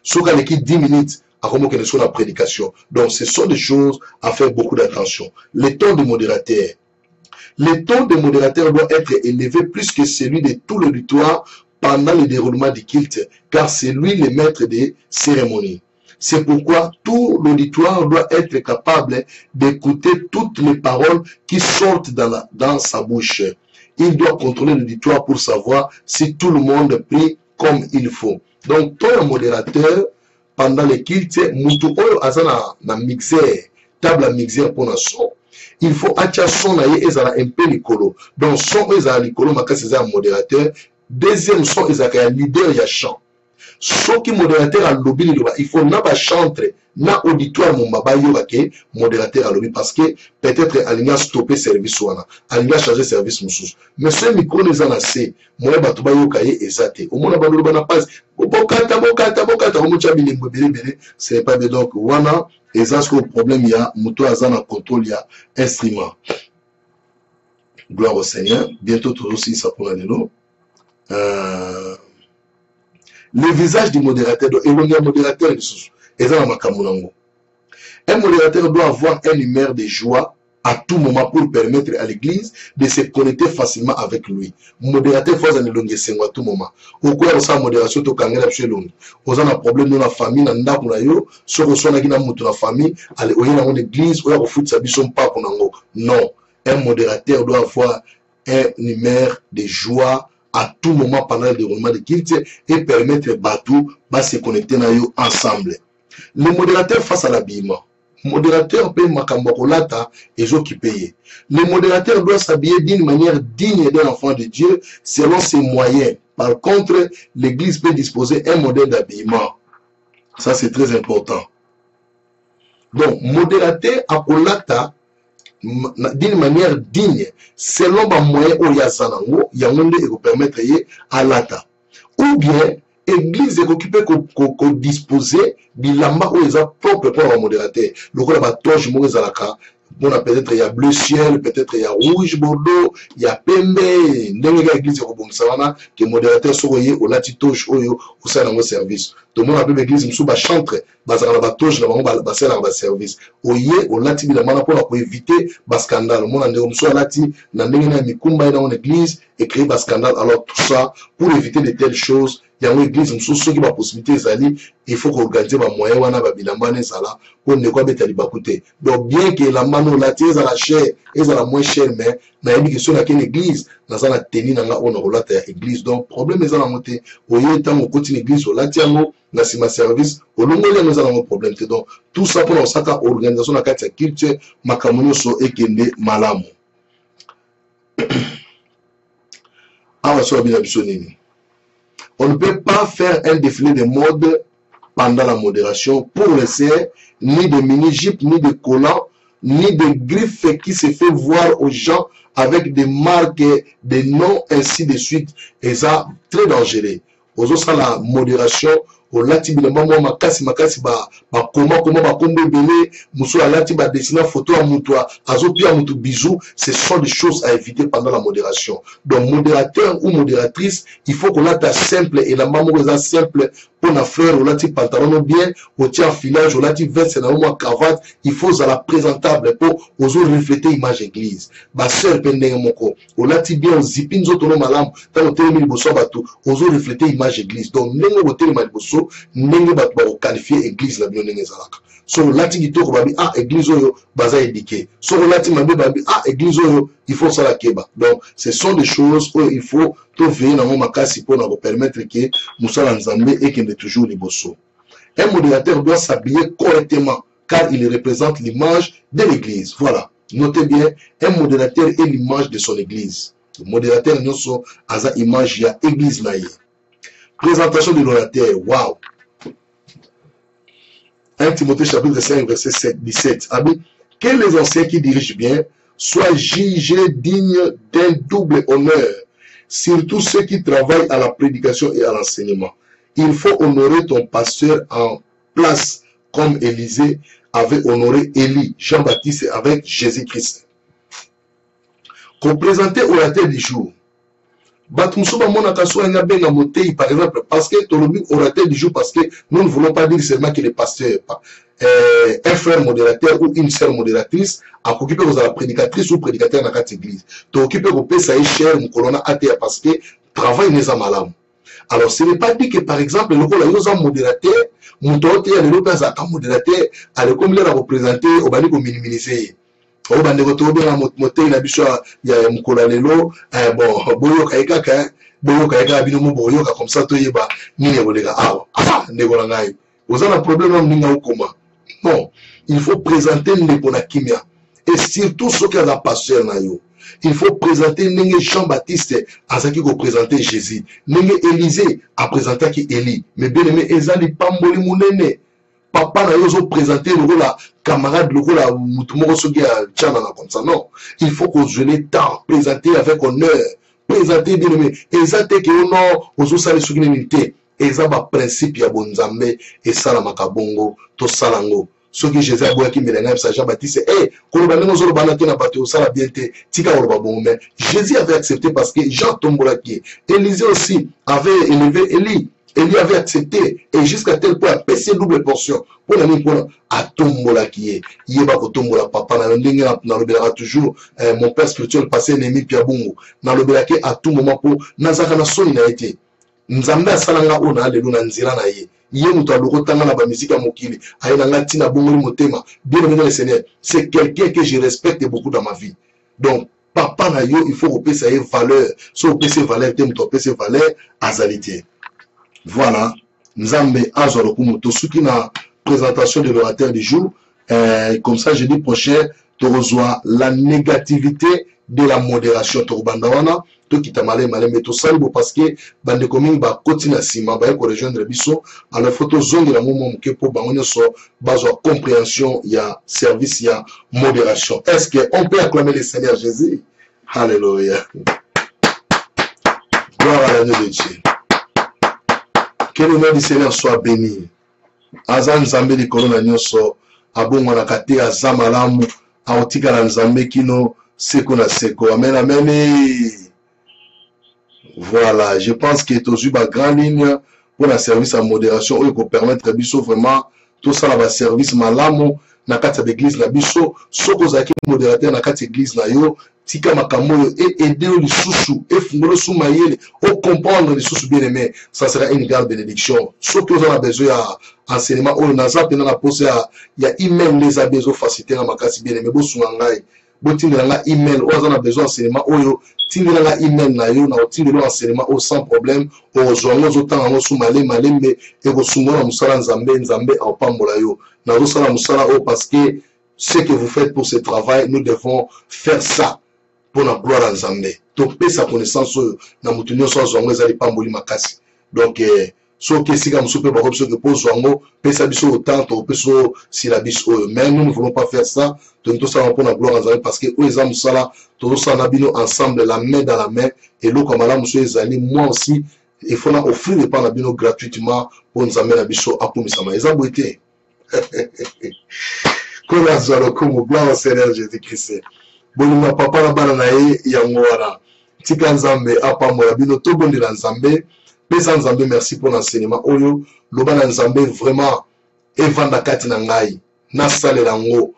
Sauf qu'à l'équipe 10 minutes, à comment que soit la prédication. Donc ce sont des choses à faire beaucoup d'attention. Le temps du modérateur. Le ton des modérateurs doit être élevé plus que celui de tout l'auditoire pendant le déroulement du culte, car c'est lui le maître des cérémonies. C'est pourquoi tout l'auditoire doit être capable d'écouter toutes les paroles qui sortent dans sa bouche. Il doit contrôler l'auditoire pour savoir si tout le monde prie comme il faut. Donc, toi, un modérateur, pendant le culte, mutu oyo azana na mixeur, table à mixeur pour un son. Il faut acha son aye ezala un peu likolo. Donc son ezala likolo makasi ezala modérateur. Deuxième son ezala leader ya chant. So qui modérateur a lobby liloba, il faut na ba chantre na auditoire mon baba yoba ke modérateur a lobby parce que peut-être alinga stopper service wana, alinga changer service mususu. Mais ce micro ezala c'est moi bato ba yoka ye ezate. Au mona ba loba na passe. Bokata omucha bilimbo belebele, c'est pas bien donc wana. Et ça, c'est le problème, il y a Mouto Azan en contrôle, il y a instrument. Gloire au Seigneur. Bientôt, tout aussi, ça pourra aller nous. Le visage du modérateur, et on a un modérateur, et ça, un modérateur doit avoir un numéro de joie à tout moment pour permettre à l'église de se connecter facilement avec lui. Modérateur, il faut à tout moment. Au cours de sa modération, tu as un problème dans la famille, dans la famille, aller dans l'église, ou non. Un modérateur doit avoir un numéro de joie à tout moment pendant le déroulement de culte et permettre à Batou de se connecter ensemble. Le modérateur face à l'habillement. Modérateur paye makambokolata et zo qui paye. Le modérateur doit s'habiller d'une manière digne d'un enfant de Dieu selon ses moyens. Par contre, l'église peut disposer un modèle d'habillement. Ça, c'est très important. Donc, modérateur akolata d'une manière digne selon les moyens où il y a sanango, il y a un monde qui vous permettre à lata. Ou bien, l'église est occupée qu'on disposer bilamba où ils ont propre pour un modérateur. Le coup là-bas, toi, je m'en peut-être il y a bleu ciel, peut-être il y a rouge bordeaux, il y a pembe, n'importe l'église que modérateur soit au latitoche au sein de mon service. Tout le monde a pu l'église me souba chantre, basera la batoche, la la service. Au lati bi la mana pour éviter bas scandale. Mon ande on soit lati na ndengena mikumba dans l'église et créer bas scandale. Alors tout ça pour éviter de telles choses. Il y a une église, ceux qui ont la possibilité, il faut organiser les moyens, pour ne pas mettre les côté. Donc, bien que la mano, la tienne, la chair, est la moins chère, mais, il y a une question dans une église, dans la tenue, dans l'église. Donc, le problème est dans la montée. Au lieu de temps, on continue l'église, on la tient, dans le service, au long de nous avons un problème. Donc, tout ça pour notre organisation, la carte culture, makamono, so, ekende, malamu. Ah, ça va bien, on ne peut pas faire un défilé de mode pendant la modération pour laisser ni de mini-jupes, ni de collants, ni de griffes qui se fait voir aux gens avec des marques, des noms, ainsi de suite. Et ça, très dangereux. Aux autres, la modération, au lati bilamba moi makasi ba comment ba kombo belé muso alati ba dessiner photo à mutoa azopi à mutu bisou, ce sont des choses à éviter pendant la modération. Donc modérateur ou modératrice, il faut qu'on lata simple et la maman simple pour na frère au lati pantalon bien au tia filage au lati veste na moi cravate, il faut ça la présentable pour oser refléter image église. Ba sœur pendenge moko au lati bien au zipin zo tono malam tant au télé bosso batou oser refléter image église. Donc nengo au télé bosso ndenge ba qualifier église la bien ndenge zalaka. So lati kitoko babi ah église oyo baza éduqué. So lati mabe babi ah église oyo il faut ça la keba. Donc ce sont des choses où il faut tout veiller dans mon makasi pour nous permettre que musala nzambe et qu'il est toujours liboso. Un modérateur doit s'habiller correctement car il représente l'image de l'église. Voilà. Notez bien, un modérateur est l'image de son église. Le modérateur nous sommes à la image de l'église. Présentation de l'orateur. Waouh! 1 Timothée chapitre 5 verset 17. Que les anciens qui dirigent bien soient jugés dignes d'un double honneur, surtout ceux qui travaillent à la prédication et à l'enseignement. Il faut honorer ton pasteur en place comme Élisée avait honoré Élie, Jean-Baptiste avec Jésus-Christ. Qu'on présentait orateur du jour. Par exemple, parce que orateur du jour, parce que nous ne voulons pas dire seulement que les pasteurs, un frère modérateur ou une sœur modératrice, a occupé de la prédicatrice ou prédicateur dans cette église. Tu occupes de ça est cher, parce que travail n'est pas malade. Alors, ce n'est pas dit que, par exemple, le modérateur, modérateur, comme il a représenté, on va minimiser. On va moté la bicho ya mukola lelo bon boyo kaika binomo boyo comme ça to yeba ni nebolega ah nebola ngai ozana problème ninga ukoma. Non, il faut présenter nebona kimia et surtout ce qui a la pasteur na yo. Il faut présenter Nengue Jean-Baptiste à ce qui représenter Jésus. Nengue Élisée à présenter qui Élie. Mais bien aimé, Ezali Pamboli Mounene. Papa n'a pas présenté le rôle camarade, le rôle à Moutoumoro Sogi à Tchana comme ça. Non. Il faut qu'on se le temps, présenter avec honneur. Présenter bien aimé. Ezate que non, aux osali Sogi n'unité. Ezaba principe ya bonzambe et salamaka bongo, to salango. Ce que Jésus a dit, Jean-Baptiste, Jésus avait accepté parce que Jean Tombolaki, Élisée aussi avait élevé Élie. Élie avait accepté et jusqu'à tel point, PC double portion. Pour la mine, à Tombolaki, Yeba Tombola, papa, n'a toujours mon père spirituel passé l'ennemi Piabungo. N'a le à tout moment pour Nazarana son il a été. Nzamba salanga ona leluna nzira na ye. Ye muto alokotanga na ba musique mokili. Ayena ngati na bongoli motema. Bien aimé dans le Seigneur, c'est quelqu'un que je respecte beaucoup dans ma vie. Donc papa na yo, il faut repérer sa valeur. So repérer valeur, te muto repérer valeur azalité. Voilà, Nzambe azoro kumoto suki na présentation de l'orateur du jour. Comme ça jeudi prochain, tu reçois la négativité de la modération Torbandawana. To kita malé mais to salbo parce que bande commune ba continue sima ba ko rejoindre biso alors photo zongi la momo ke po ba onyo so bazo compréhension ya service ya modération. Est-ce que on peut acclamer le Seigneur Jésus? Alléluia. Gloire à l'agneau de Dieu. Que le nom du Seigneur soit béni. Azan Nzambe di korona nyoso abongo na kate azamalamu aotika na Nzambe kino seko na seko. Amen amen. Voilà, je pense que tu as eu une grande ligne pour la service en modération et pour permettre biso vraiment tout ça va service malamu na kati l'église la biso soko zaki modérateur na kati église na yo tika makambo et aider les sous et fungolo sous mayele au comprendre les sous bien aimé ça sera une grande bénédiction surtout on a besoin enseignement on a ça pendant la pause il y a email les a besoin faciliter na makasi bien aimé bo sunangai bo tindela email on a besoin enseignement oyo tindela email na yo na tindela enseignement au sans problème au zongo zotan ngo sumale malembe et ko sungona musala nzambe en pambola yo na zo sala musala o parce que ce que vous faites pour ce travail nous devons faire ça pour la gloire à Nzambe. Donc paix sa connaissance na mutunyo so zongo ezali pamboli makasi. Donc so que si comme super ba option que pose zongo paix sa biso autant to peso si la biso mais nous ne voulons pas faire ça. Donc tout ça pour la gloire à Nzambe parce que o ezam musala to ça na bino ensemble la main dans la main et l'eau comme la monsieur ezali moi aussi il faut na offrir le pan na bino gratuitement pour Nzambe na biso apumisama ezabo été. Qu'on a zalo comme gloire au Seigneur Jésus-Christ. Bonima papa na bana na ye yango wana tika Nzambe apambola bino to bondela Nzambe pesa Nzambe merci pour l'enseignement oyo loba na Nzambe vraiment evanda kati na ngai na salela ngo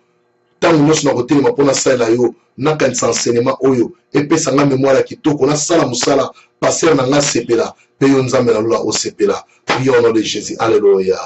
tango nyonso na kotelema mpona salela yo na kanisa enseignement oyo epesa nga mémoire ya kitoko na sala musala passer na nga sepela pe yo Nzambe na lola osepela prions au nom de Jésus. Alléluia.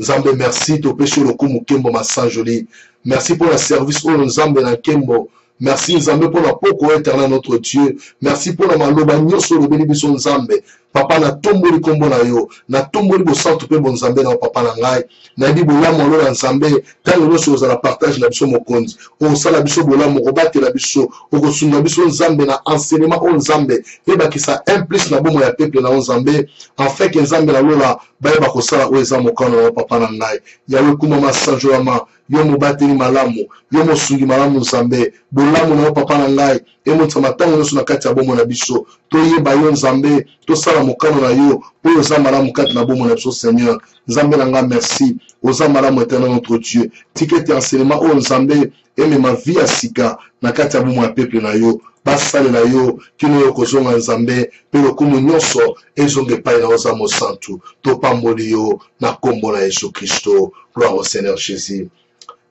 Nzambe merci to péché le kumu kembo masanjoli. Merci pour le service au Nzambe na kembo. Merci Nzambe pour la poko éternel notre Dieu. Merci pour la maloba nyoso le bénédiction Nzambe. Papa na tomboli kombo na yo. Na tomboli bo santo pe bon Nzambe na papa na ngai. Na di bola mo lo Nzambe. Tant nous sommes à la partage la biso mokonzi. O sala biso bola mo robate la biso. O ko sunga biso Nzambe na enseignement o Nzambe. E ba ki sa implique na bomo ya peuple na Nzambe. En fait que Nzambe na lola ba ba ko sala o ezamo kana na papa na ngai. Ya we kuma masanjolama. Yo mo bateli malamu, yo mo sungi malamu Nzambe, bolamu na papa na ngai, e mo tsamatango nyonso na kati ya bomo na biso, to yeba yo Nzambe, to sala mokano na yo, po yo za malamu kati na bomo na biso Seigneur. Nzambe na ngai merci, oza malamu éternel notre Dieu. Tikete enseignement o Nzambe, eme ma vie ya sika na kati ya bomo ya peuple na yo. Basalela yo kino yo kozonga Nzambe pe lokumu nyonso ezonge epai na oza mosantu topamboli yo na kombo na Yesu Kristo. Gloire au Seigneur Jésus.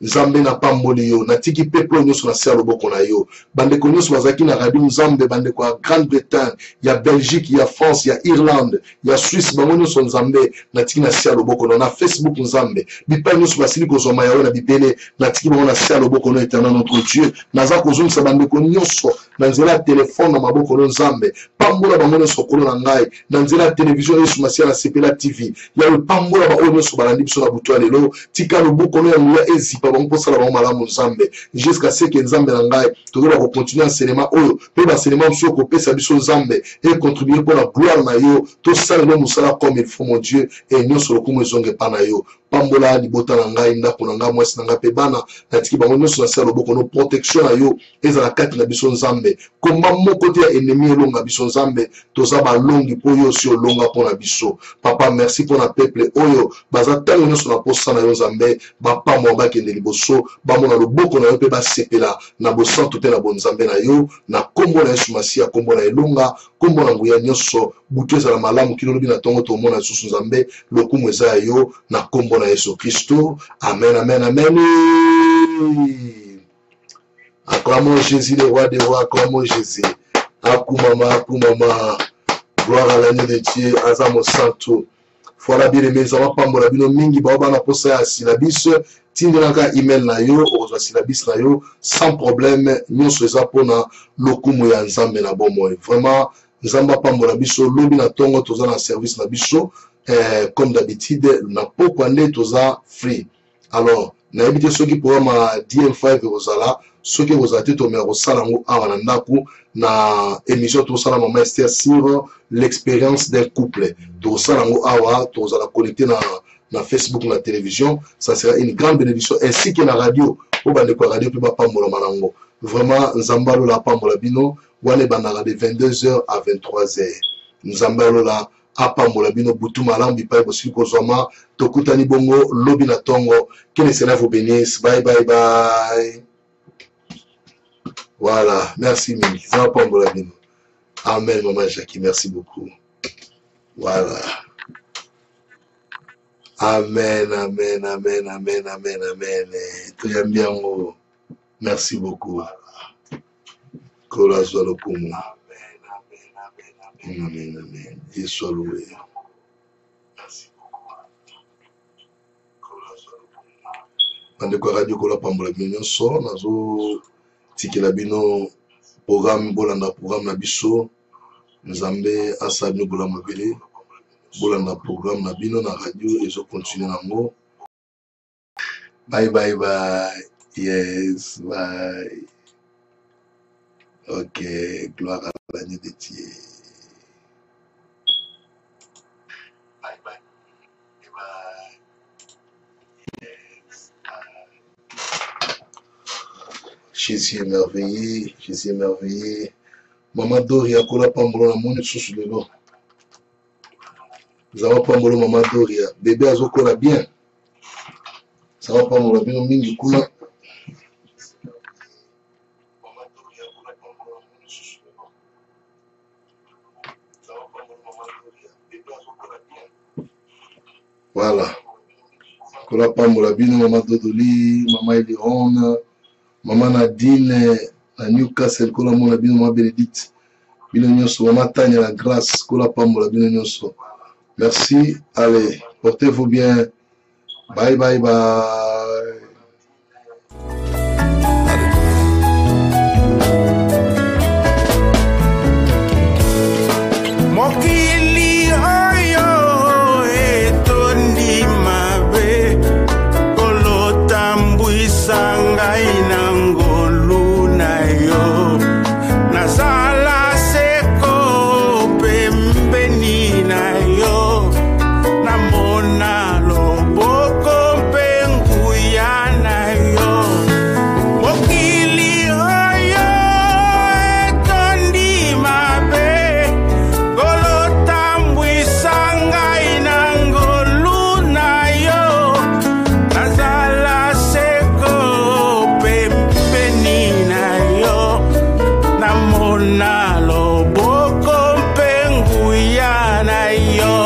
Nzambe na pamboli yo natiki peuple nyonso na sia loboko na yo bandeko nyonso bazaki na radio Nzambe bandeko ya Grande-Bretagne ya Belgique ya France ya Irlande ya Suisse bango nyonso Nzambe natiki na sia loboko na Facebook Nzambe bipai nyonso basili kozoma ya na bibele natiki bango na sia loboko na éternel notre Dieu naza kozongisa bandeko nyonso na nzela ya telefone na maboko na Nzambe pambola bango nyonso kolo na ngai na nzela ya television Yesu Masia na Sepela TV ya pambola ba oyo nyonso balandi biso na butu lelo tika loboko na ya ezipa bango posala bango malamu Nzambe jusqu'à ce que Nzambe na ngai tokola ko continuer enseignement oyo pe ba enseignement so ko pesa biso Nzambe et contribuer pour la gloire na yo to sala no musala comme il faut mon Dieu et nyonso lokumu ezonge pa na yo pambola libota na ngai ndako na ngai mwasi na ngai pe bana natiki bango nyonso na sia loboko no protection na yo ezala kati na biso Nzambe komba moko te ya ennemi elonga biso Nzambe toza balongi po yo si olonga po na biso papa merci pour na peuple oyo baza tango nyonso na posa na yo Nzambe bapamwa bakende liboso bamona loboko na yo pe basepela na bosantu pe na bonzambe na yo na kombo na Yesu Masia kombo na elonga kombo na nguya nyonso butu ezala malamu kino lobi na tongo tomona lisusu Nzambe lokumu eza ya yo na kombo na Yesu Kristo. Amen, amen, amen. Acclamons Jésus, le roi des rois, acclamons Jésus. Akumama. Gloire à l'agneau de Dieu, Azamo Santo. Voilà bien aimé, ça va pas m'en bino mingi, ba na posa ya syllabus, tindinaka email na yo, oza syllabus na yo, sans problème, nyonso eza pona lokumu ya Nzambe na bomo. Vraiment, Nzamba pa m'en biso, lobi na tongo toza na service na biso. Comme d'habitude, na pokwande toza free. Alors, na habité ceux qui pourra ma DM5 rozala, ceux qui vous avez tomé au salango awa nandaku na émission to sala mama Esther sur l'expérience d'un couple. To salango awa to la connecter na Facebook na télévision, ça sera une grande bénédiction ainsi que na radio. Au bande ko radio pe ba pambola manango. Vraiment nzambalo la pambola bino, wane banara de 22h à 23h. Nzambalo la apambola bino butu malambi pa bosili kozoma tokutani bongo lobi na tongo que le Seigneur vous bénisse. Bye bye bye. Voilà, merci mille. Ça apambola bino. Amen maman Jackie, merci beaucoup. Voilà. Amen, amen, amen, amen, amen, amen. Tout y bien. Merci beaucoup. Kola Zolokumu. Amen, amen. Et soit loué. Merci beaucoup. Bande kwa radio kola pambola bino so nazo tikela bino programme bolanda programme na biso Nzambe asabi bola mabele bolanda programme na bino na radio ezo continuer nango. Bye bye bye. Yes, bye. Ok, gloire à l'agneau de Dieu. Bye bye. Bye. Yes. Bye. Jésus est merveilleux. Jésus est merveilleux. Maman Doria, kola pambolo na moni sous le dos. Nous avons pambolo maman Doria. Bébé azo kola bien. Ça va pambolo bien mingi kula. Voilà. Kola pambola bino maman Dodoli, maman Eliron, maman Nadine, à Newcastle, kola mona bino maman Bénédicte, bino nyonso, maman Tania la grâce, kola pambola bino nyonso. Merci. Allez, portez-vous bien. Bye bye bye. Mokili oyo etondi mabe kolotambwisa ngai na ngolu na yo nazala seko pembeni na yo namona loboko mpe nguya na yo mokili oyo etondi mabe kolotambwisa ngai na ngolu na yo nazala seko pembeni na yo namona loboko mpe nguya na yo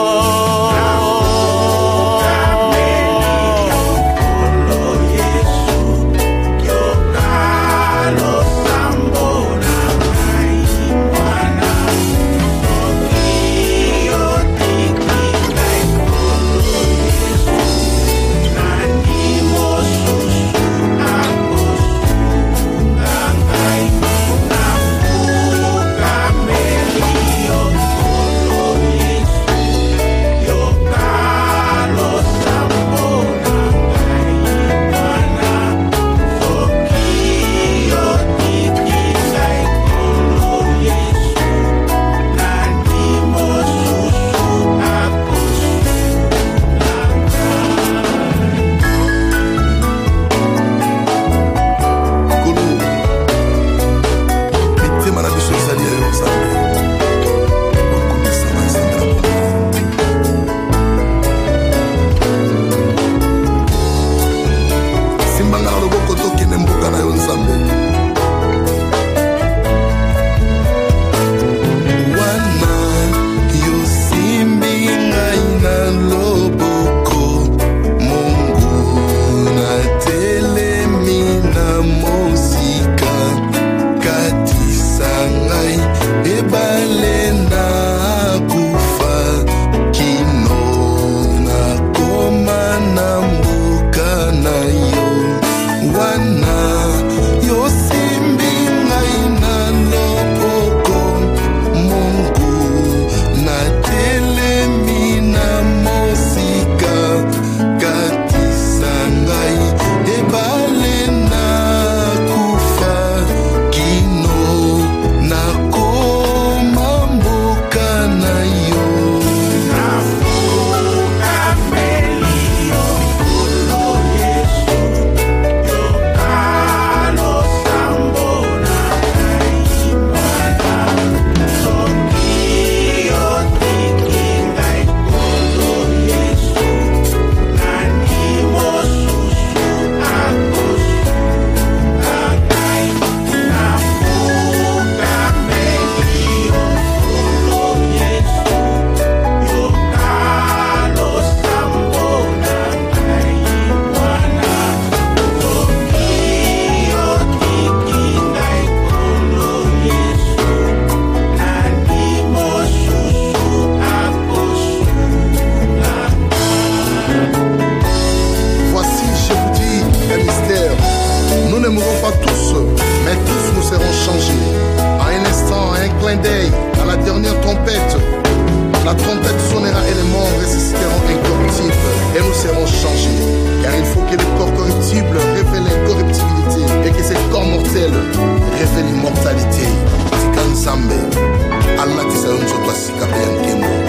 À la dernière trompette, la trompette sonnera et les morts ressusciteront incorruptibles et nous serons changés. Car il faut que le corps corruptible révèle l'incorruptibilité et que ce corps mortel révèle l'immortalité. Tikanzambe, Allah tisayonzo kwa sikape ya nkemo.